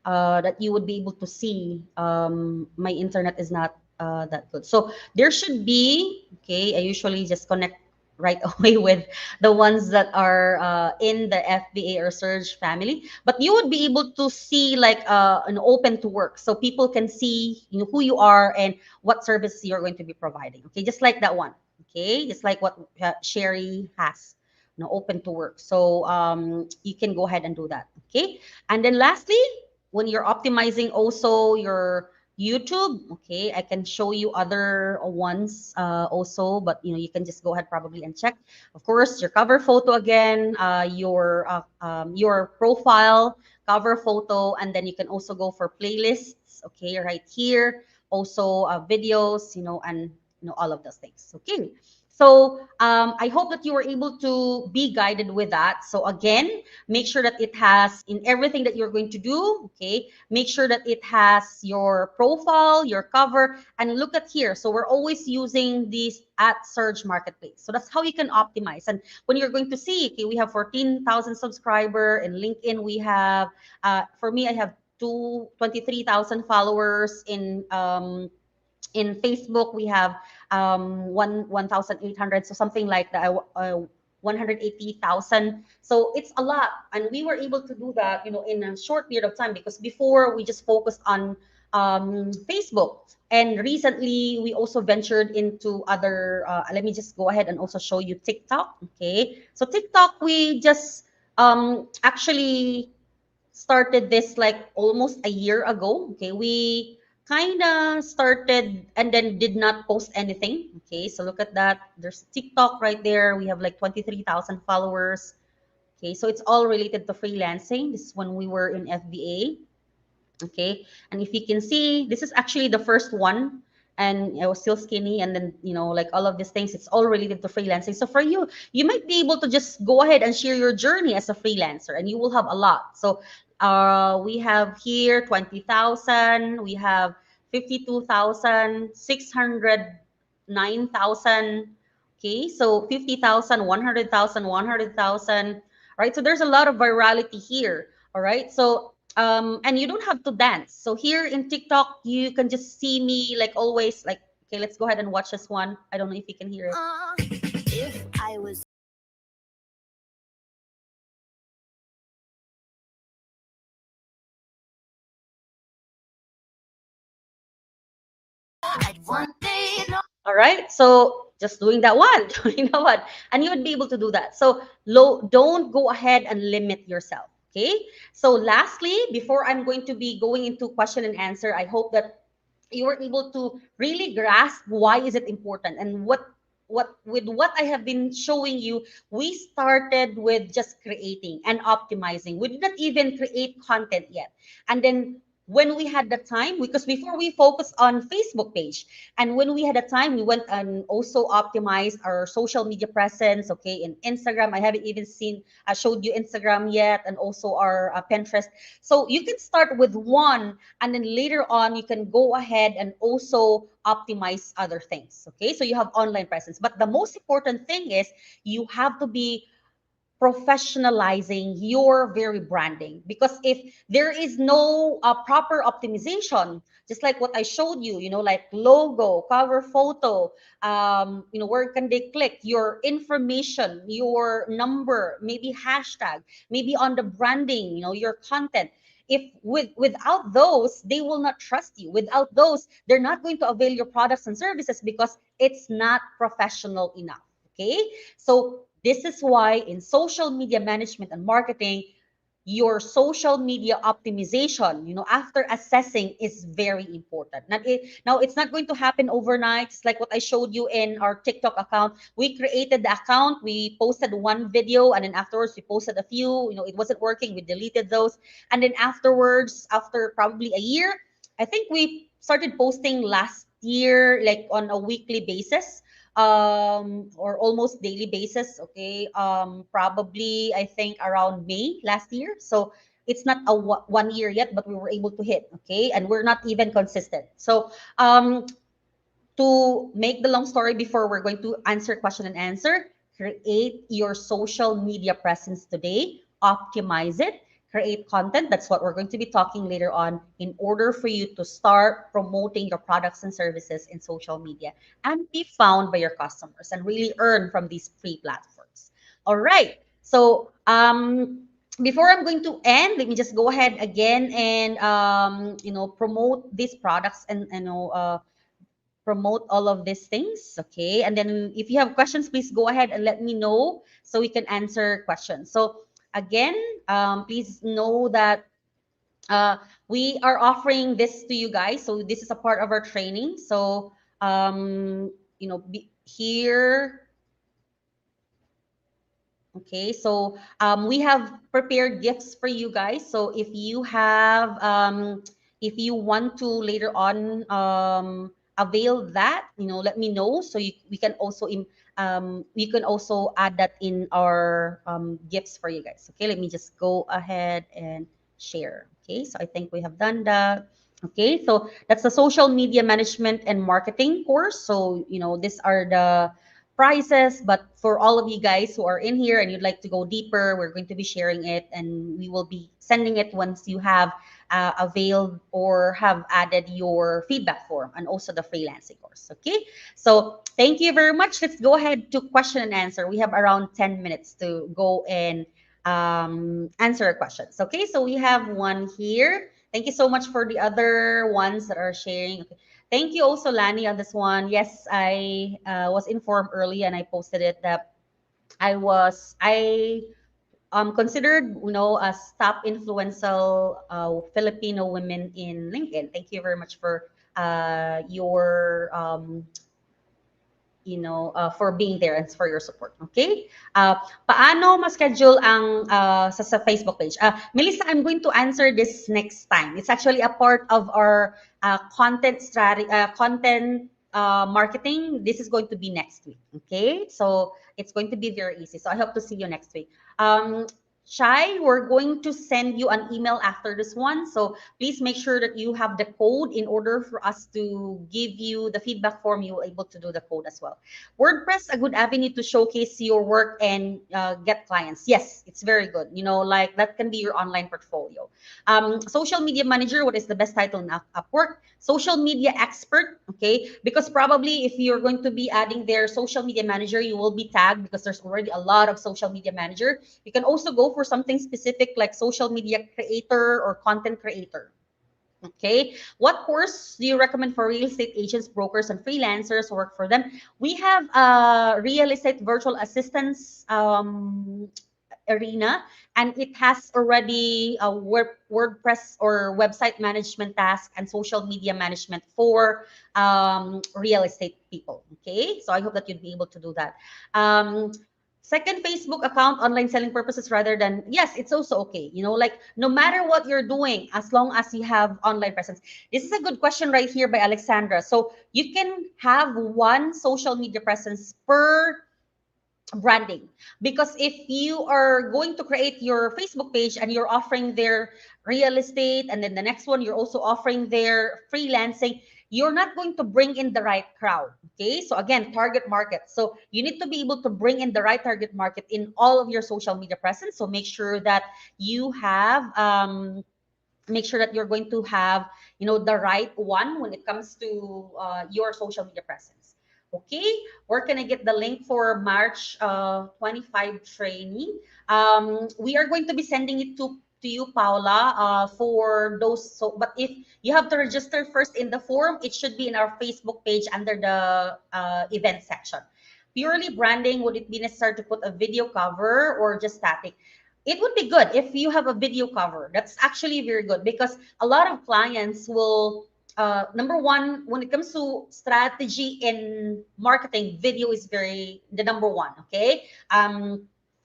that you would be able to see. My internet is not that good. So there should be, okay, I usually just connect right away with the ones that are in the FBA or Surge family. But you would be able to see like an open to work. So people can see who you are and what services you're going to be providing. Okay, just like that one. Okay, just like what Sherry has. Open to work. So you can go ahead and do that. Okay, and then lastly, when you're optimizing also your YouTube, okay, I can show you other ones also, but you can just go ahead probably and check. Of course, your cover photo again, your profile cover photo, and then you can also go for playlists, okay, right here. Also videos, and all of those things. Okay. So I hope that you were able to be guided with that. So again, make sure that it has in everything that you're going to do. Okay, make sure that it has your profile, your cover, and look at here. So we're always using this at Surge Marketplace. So that's how you can optimize. And when you're going to see, okay, we have 14,000 subscriber. In LinkedIn, we have, for me, I have 23,000 followers in Facebook, we have 1,800, so something like that, 180,000. So it's a lot, and we were able to do that, in a short period of time because before we just focused on Facebook, and recently we also ventured into other. Let me just go ahead and also show you TikTok. Okay, so TikTok we just actually started this like almost a year ago. Okay, we kind of started and then did not post anything. Okay, so look at that. There's TikTok right there. We have like 23,000 followers. Okay, so it's all related to freelancing. This is when we were in FBA. Okay, and if you can see, this is actually the first one, and I was still skinny, and then like all of these things, it's all related to freelancing. So for you, you might be able to just go ahead and share your journey as a freelancer, and you will have a lot. So we have here 20,000, we have 52,000, 609,000. Okay, so 50,000, 100,000, 100,000. Right, so there's a lot of virality here. All right, so and you don't have to dance. So here in TikTok, you can just see me like always. Like, okay, let's go ahead and watch this one. I don't know if you can hear it. If I was I'd one day know. All right, so just doing that one, doing that one, and you would be able to do that. So don't go ahead and limit yourself. Okay. So lastly, before I'm going to be going into question and answer, I hope that you were able to really grasp why is it important and what with what I have been showing you. We started with just creating and optimizing. We did not even create content yet. And then when we had the time, because before we focused on Facebook page, and when we had the time, we went and also optimized our social media presence. Okay, in Instagram, I haven't even seen, I showed you Instagram yet, and also our Pinterest. So you can start with one, and then later on you can go ahead and also optimize other things. Okay, so you have online presence, but the most important thing is you have to be professionalizing your very branding, because if there is no proper optimization, just like what I showed you, like logo, cover photo, where can they click, your information, your number, maybe hashtag, maybe on the branding, your content. If without those, they will not trust you. Without those, they're not going to avail your products and services because it's not professional enough. Okay, so this is why in social media management and marketing, your social media optimization, after assessing, is very important. Now, it's not going to happen overnight. It's like what I showed you in our TikTok account. We created the account, we posted one video, and then afterwards we posted a few. It wasn't working. We deleted those, and then afterwards, after probably a year, I think we started posting last year, like on a weekly basis, or almost daily basis. Okay, probably I think around May last year. So it's not a 1 year yet, but we were able to hit. Okay, and we're not even consistent. So to make the long story, before we're going to answer question and answer, create your social media presence today, optimize it, create content. That's what we're going to be talking later on, in order for you to start promoting your products and services in social media and be found by your customers and really earn from these free platforms. All right. So before I'm going to end, let me just go ahead again and promote these products, and promote all of these things. Okay, and then if you have questions, please go ahead and let me know so we can answer questions. So again, please know that we are offering this to you guys. So this is a part of our training. So here. Okay, so we have prepared gifts for you guys. So if you have, if you want to later on avail that, let me know, so we can also we can also add that in our gifts for you guys. Okay, let me just go ahead and share. Okay, so I think we have done that. Okay, so that's the social media management and marketing course. So, these are the prices, but for all of you guys who are in here and you'd like to go deeper, we're going to be sharing it, and we will be sending it once you have availed or have added your feedback form and also the freelancing course. Okay, so thank you very much. Let's go ahead to question and answer. We have around 10 minutes to go and answer questions. Okay, so we have one here. Thank you so much for the other ones that are sharing. Okay. Thank you also, Lani, on this one. Yes, I was informed early and I posted it that I considered, as top influential Filipino women in LinkedIn. Thank you very much for your for being there and for your support. Okay? Paano ma-schedule ang sa Facebook page? Melissa, I'm going to answer this next time. It's actually a part of our content strategy, content marketing. This is going to be next week. Okay? So it's going to be very easy. So I hope to see you next week. Shai, we're going to send you an email after this one. So please make sure that you have the code in order for us to give you the feedback form. You're able to do the code as well. WordPress, a good avenue to showcase your work and get clients. Yes, it's very good. Like that can be your online portfolio. Social media manager, what is the best title in Upwork? Social media expert, okay? Because probably if you're going to be adding their social media manager, you will be tagged because there's already a lot of social media manager. You can also go for something specific like social media creator or content creator. Okay, what course do you recommend for real estate agents, brokers, and freelancers who work for them? We have a real estate virtual assistants arena, and it has already a WordPress or website management task and social media management for real estate people. Okay, so I hope that you'd be able to do that. Second Facebook account, online selling purposes rather than, yes, it's also okay. Like no matter what you're doing, as long as you have online presence. This is a good question right here by Alexandra. So you can have one social media presence per branding, because if you are going to create your Facebook page and you're offering their real estate, and then the next one you're also offering their freelancing, you're not going to bring in the right crowd. Okay, so again, target market. So you need to be able to bring in the right target market in all of your social media presence. So make sure that you have make sure that you're going to have the right one when it comes to your social media presence. Okay, where can I get the link for March 25 training? We are going to be sending it to you, Paula, for those. So but if you have to register first in the form, it should be in our Facebook page under the event section. Purely branding, would it be necessary to put a video cover or just static? It would be good if you have a video cover. That's actually very good, because a lot of clients will, number one, when it comes to strategy in marketing, video is the number one. Okay.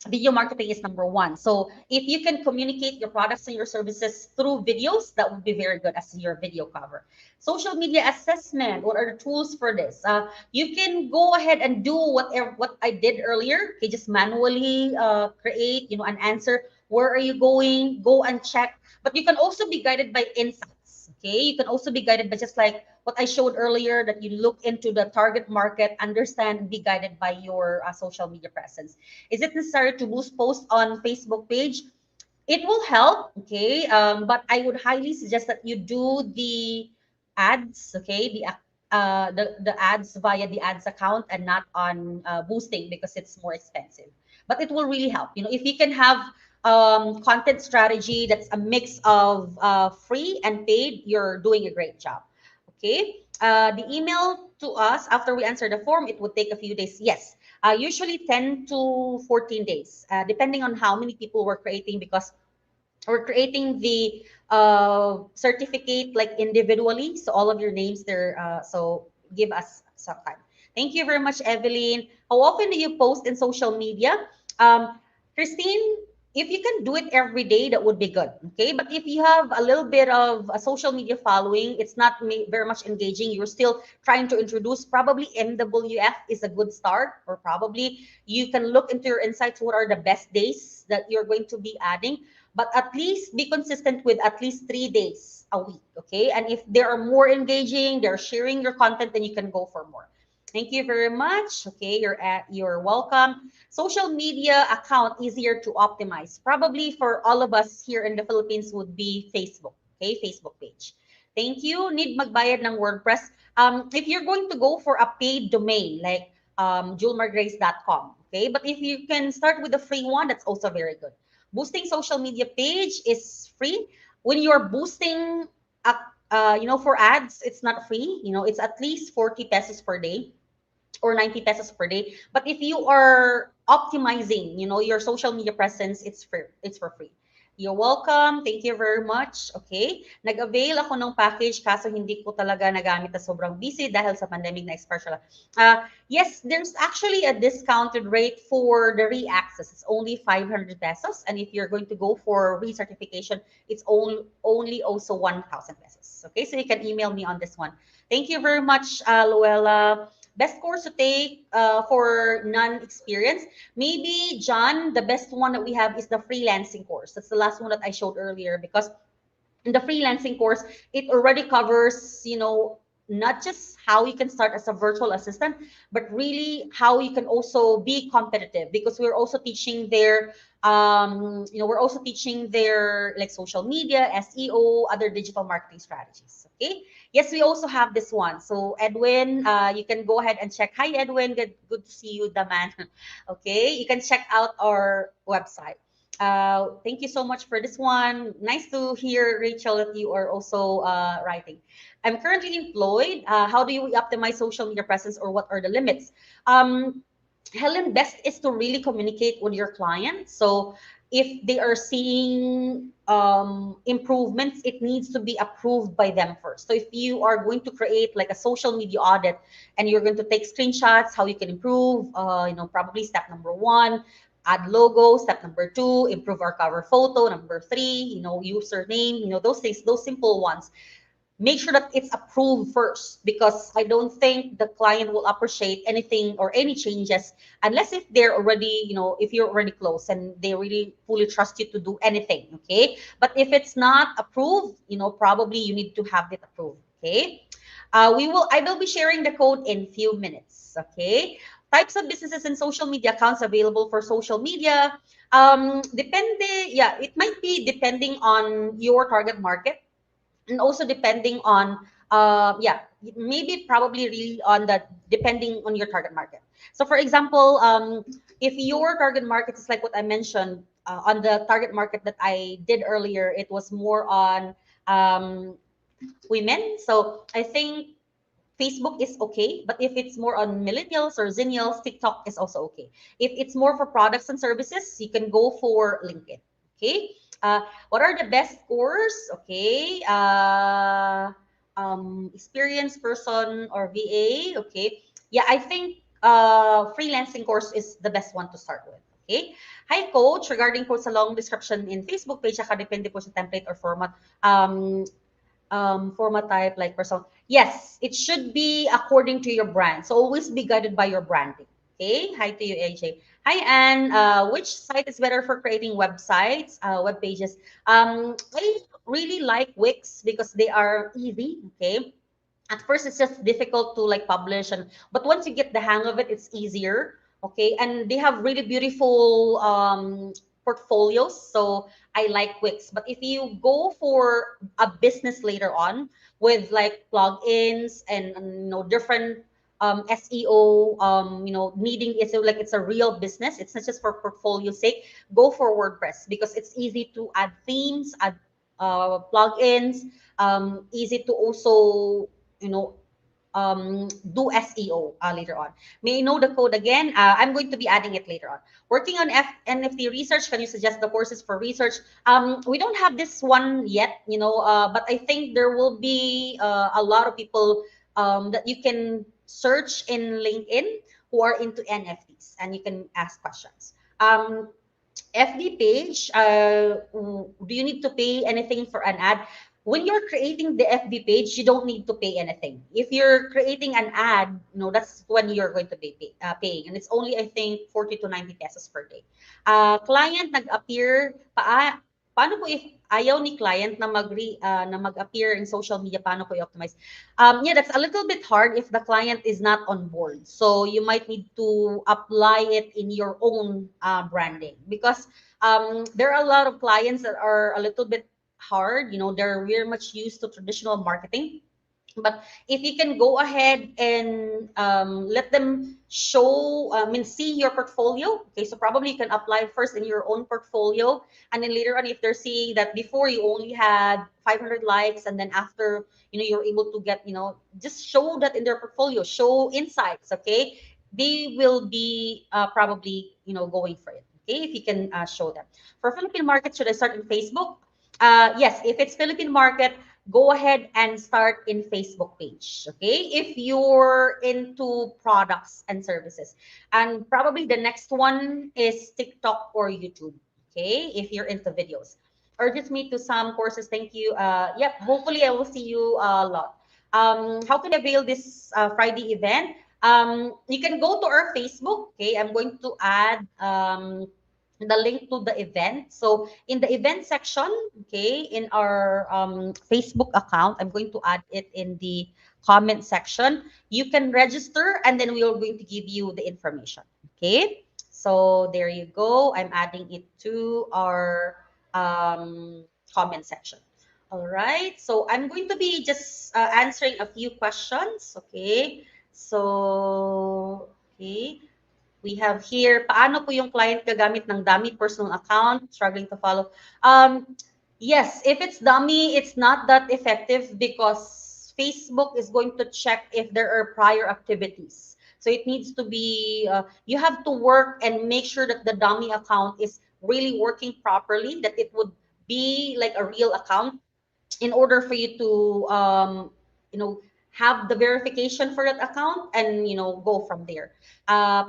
Video marketing is number one. So if you can communicate your products and your services through videos, that would be very good as your video cover. Social media assessment, what are the tools for this? You can go ahead and do what I did earlier. Okay, just manually create an answer. Where are you going? Go and check. But you can also be guided by insights. Okay, you can also be guided by, just like what I showed earlier, that you look into the target market, understand, be guided by your social media presence. Is it necessary to boost posts on Facebook page? It will help, okay, but I would highly suggest that you do the ads, okay, the ads via the ads account and not on boosting, because it's more expensive. But it will really help. If you can have content strategy that's a mix of free and paid, you're doing a great job. Okay. The email to us after we answer the form, it would take a few days. Yes, usually 10 to 14 days, depending on how many people we're creating, because we're creating the certificate like individually. So all of your names there. So give us some time. Thank you very much, Evelyn. How often do you post in social media? Christine, if you can do it every day, that would be good. Okay. But if you have a little bit of a social media following, it's not very much engaging. You're still trying to introduce, probably MWF is a good start, or probably you can look into your insights. What are the best days that you're going to be adding? But at least be consistent with at least 3 days a week. Okay. And if they are more engaging, they're sharing your content, then you can go for more. Thank you very much. Okay. You're welcome. Social media account easier to optimize. Probably for all of us here in the Philippines would be Facebook. Okay, Facebook page. Thank you. Need magbayad ng WordPress. If you're going to go for a paid domain like julmargrace.com, okay? But if you can start with a free one, that's also very good. Boosting social media page is free. When you're boosting, for ads, it's not free. It's at least 40 pesos per day or 90 pesos per day. But if you are optimizing, your social media presence, it's free. It's for free. You're welcome. Thank you very much. Okay. Nag-avail ako ng package kaso hindi ko talaga nagamit na sobrang busy dahil sa pandemic na expire siya. Yes, there's actually a discounted rate for the re-access. It's only 500 pesos. And if you're going to go for recertification, it's only also 1,000 pesos. Okay. So you can email me on this one. Thank you very much, Luella. Best course to take for non-experienced. Maybe, John, the best one that we have is the freelancing course. That's the last one that I showed earlier, because in the freelancing course, it already covers, not just how you can start as a virtual assistant, but really how you can also be competitive, because we're also teaching their, like social media, SEO, other digital marketing strategies. Okay. Yes, we also have this one. So Edwin, you can go ahead and check. Hi, Edwin. Good to see you, the man. Okay. You can check out our website. Thank you so much for this one. Nice to hear, Rachel, that you are also writing. I'm currently employed. How do you optimize social media presence, or what are the limits? Helen, best is to really communicate with your client. So if they are seeing improvements, it needs to be approved by them first. So if you are going to create like a social media audit and you're going to take screenshots, how you can improve, probably step number 1, add logo. Step number 2, improve our cover photo. Number 3, username, those things, those simple ones. Make sure that it's approved first, because I don't think the client will appreciate anything or any changes unless if they're already, if you're already close and they really fully trust you to do anything. Okay. But if it's not approved, probably you need to have it approved. Okay. I will be sharing the code in few minutes. Okay. Types of businesses and social media accounts available for social media. It might be depending on your target market, and also depending on maybe probably really on the depending on your target market. So for example, if your target market is like what I mentioned, on the target market that I did earlier, it was more on women. So I think Facebook is okay, but if it's more on millennials or zennials, TikTok is also okay. If it's more for products and services, you can go for LinkedIn. Okay. What are the best scores? Okay. Experienced person or VA. Okay. Yeah, I think freelancing course is the best one to start with. Okay. Hi, coach. Regarding po sa long description in Facebook page, depende po sa template or format. Format type like person. Yes, it should be according to your brand. So always be guided by your branding. Okay. Hi to you, AJ. Hi, Anne. Which site is better for creating websites, web pages? I really like Wix because they are easy. Okay. At first, it's just difficult to like publish, but once you get the hang of it, it's easier. Okay. And they have really beautiful portfolios. So I like Wix. But if you go for a business later on with like plugins and different SEO, needing it's like it's a real business. It's not just for portfolio sake. Go for WordPress because it's easy to add themes, add plugins, easy to also you know do SEO later on. May I know the code again? I'm going to be adding it later on. Working on NFT research. Can you suggest the courses for research? We don't have this one yet, but I think there will be a lot of people that you can search in LinkedIn who are into NFTs, and you can ask questions. FB page, do you need to pay anything for an ad? When you're creating the FB page, you don't need to pay anything. If you're creating an ad, that's when you're going to be paying. And it's only, I think, 40 to 90 pesos per day. Client nag-appear, paano po if ayaw ni client na na mag-appear in social media, paano po i-optimize? Yeah, that's a little bit hard if the client is not on board. So you might need to apply it in your own branding, because there are a lot of clients that are a little bit hard. They're very much used to traditional marketing. But if you can go ahead and let them see your portfolio. Okay, so probably you can apply first in your own portfolio, and then later on, if they're seeing that before you only had 500 likes, and then after, you're able to get, just show that in their portfolio, show insights. Okay, they will be probably, going for it. Okay, if you can show them. For Philippine market, should I start in Facebook? Yes, if it's Philippine market, go ahead and start in Facebook page. Okay, if you're into products and services, and probably the next one is TikTok or YouTube. Okay, if you're into videos. Urges me to some courses. Thank you. Yep, hopefully I will see you a lot. How can I avail this Friday event? You can go to our Facebook. Okay, I'm going to add the link to the event. So in the event section, okay, in our Facebook account, I'm going to add it in the comment section. You can register, and then we are going to give you the information. Okay, so there you go. I'm adding it to our comment section. All right, so I'm going to be just answering a few questions. Okay, so okay. We have here, paano po yung client gagamit ng dummy personal account, struggling to follow? Yes, if it's dummy, it's not that effective because Facebook is going to check if there are prior activities. So it needs to be, you have to work and make sure that the dummy account is really working properly, that it would be like a real account in order for you to you know have the verification for that account, and go from there.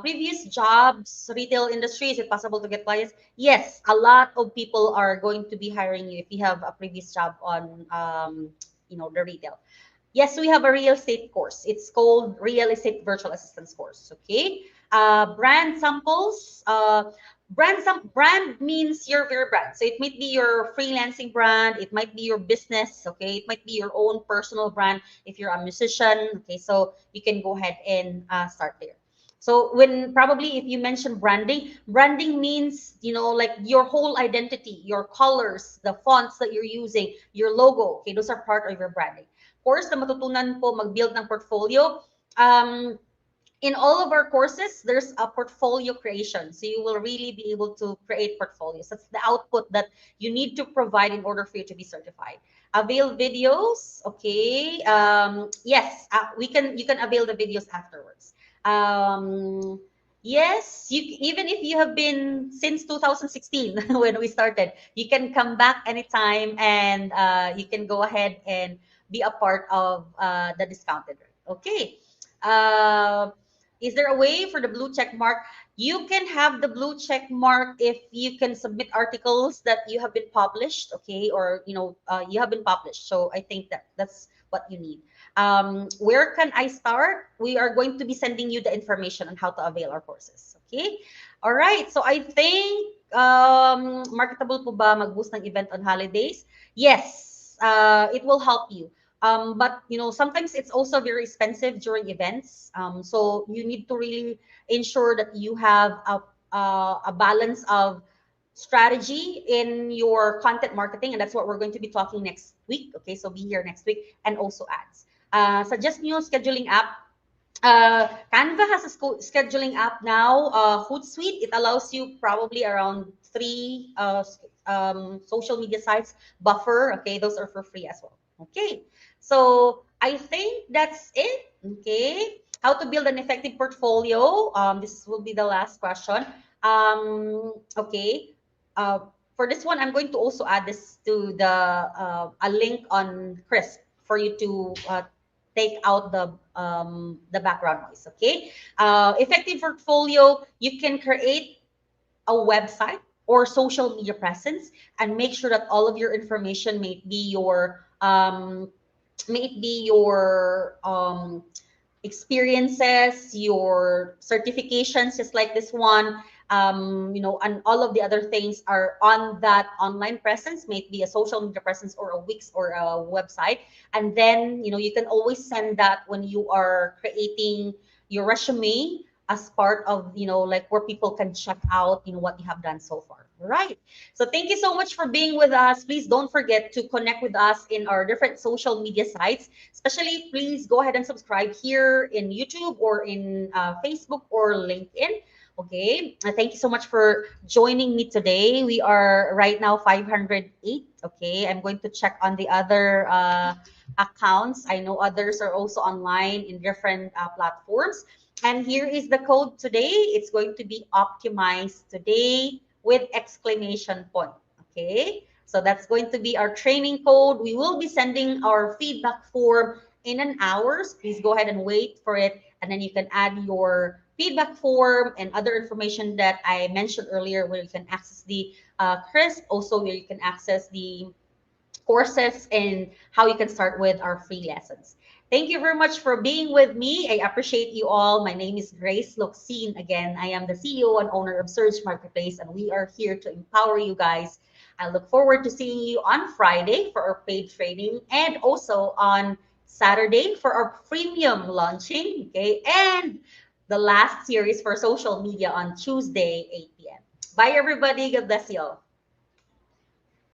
Previous jobs, retail industry, is it possible to get clients? Yes, a lot of people are going to be hiring you if you have a previous job on the retail. Yes, we have a real estate course. It's called Real Estate Virtual Assistance course. Okay. Brand samples. Brand means your very brand. So it might be your freelancing brand. It might be your business. Okay. It might be your own personal brand if you're a musician. Okay. So you can go ahead and start there. So when probably if you mention branding means, like your whole identity, your colors, the fonts that you're using, your logo. Okay. Those are part of your branding. Course na matutunan po mag-build ng portfolio. In all of our courses, there's a portfolio creation. So you will really be able to create portfolios. That's the output that you need to provide in order for you to be certified. Avail videos. Okay. Yes, you can avail the videos afterwards. Yes, even if you have been since 2016 when we started, you can come back anytime, and you can go ahead and be a part of the discounted rate. Okay. Uh, is there a way for the blue check mark? You can have the blue check mark if you can submit articles that you have been published, okay, or you have been published. So I think that's what you need. Where can I start? We are going to be sending you the information on how to avail our courses. Okay. All right. So I think marketable po ba mag-boost ng event on holidays? Yes, it will help you. But sometimes it's also very expensive during events. So you need to really ensure that you have a balance of strategy in your content marketing, and that's what we're going to be talking next week. Okay, so be here next week, and also ads. Suggest new scheduling app. Canva has a scheduling app now. Hootsuite, it allows you probably around 3 social media sites. Buffer, okay, those are for free as well. Okay, so I think that's it. Okay, how to build an effective portfolio. This will be the last question. Okay, for this one, I'm going to also add this to a link on Crisp for you to take out the background noise. Okay, effective portfolio. You can create a website or social media presence, and make sure that all of your information may it be your experiences, your certifications, just like this one, and all of the other things are on that online presence, may it be a social media presence or a Wix or a website. And then, you can always send that when you are creating your resume as part of, like where people can check out, what you have done so far. Right. So thank you so much for being with us. Please don't forget to connect with us in our different social media sites. Especially, please go ahead and subscribe here in YouTube or in Facebook or LinkedIn. Okay. Thank you so much for joining me today. We are right now 508. Okay. I'm going to check on the other accounts. I know others are also online in different platforms. And here is the code today. It's going to be optimized today with exclamation point. Okay. So that's going to be our training code. We will be sending our feedback form in an hour. So please go ahead and wait for it. And then you can add your feedback form and other information that I mentioned earlier, where you can access the CRISP, also where you can access the courses and how you can start with our free lessons. Thank you very much for being with me. I appreciate you all. My name is Grace Loxine. Again, I am the CEO and owner of Surge Marketplace, and we are here to empower you guys. I look forward to seeing you on Friday for our paid training, and also on Saturday for our premium launching. Okay, and the last series for social media on Tuesday, 8 p.m. Bye, everybody. God bless you all.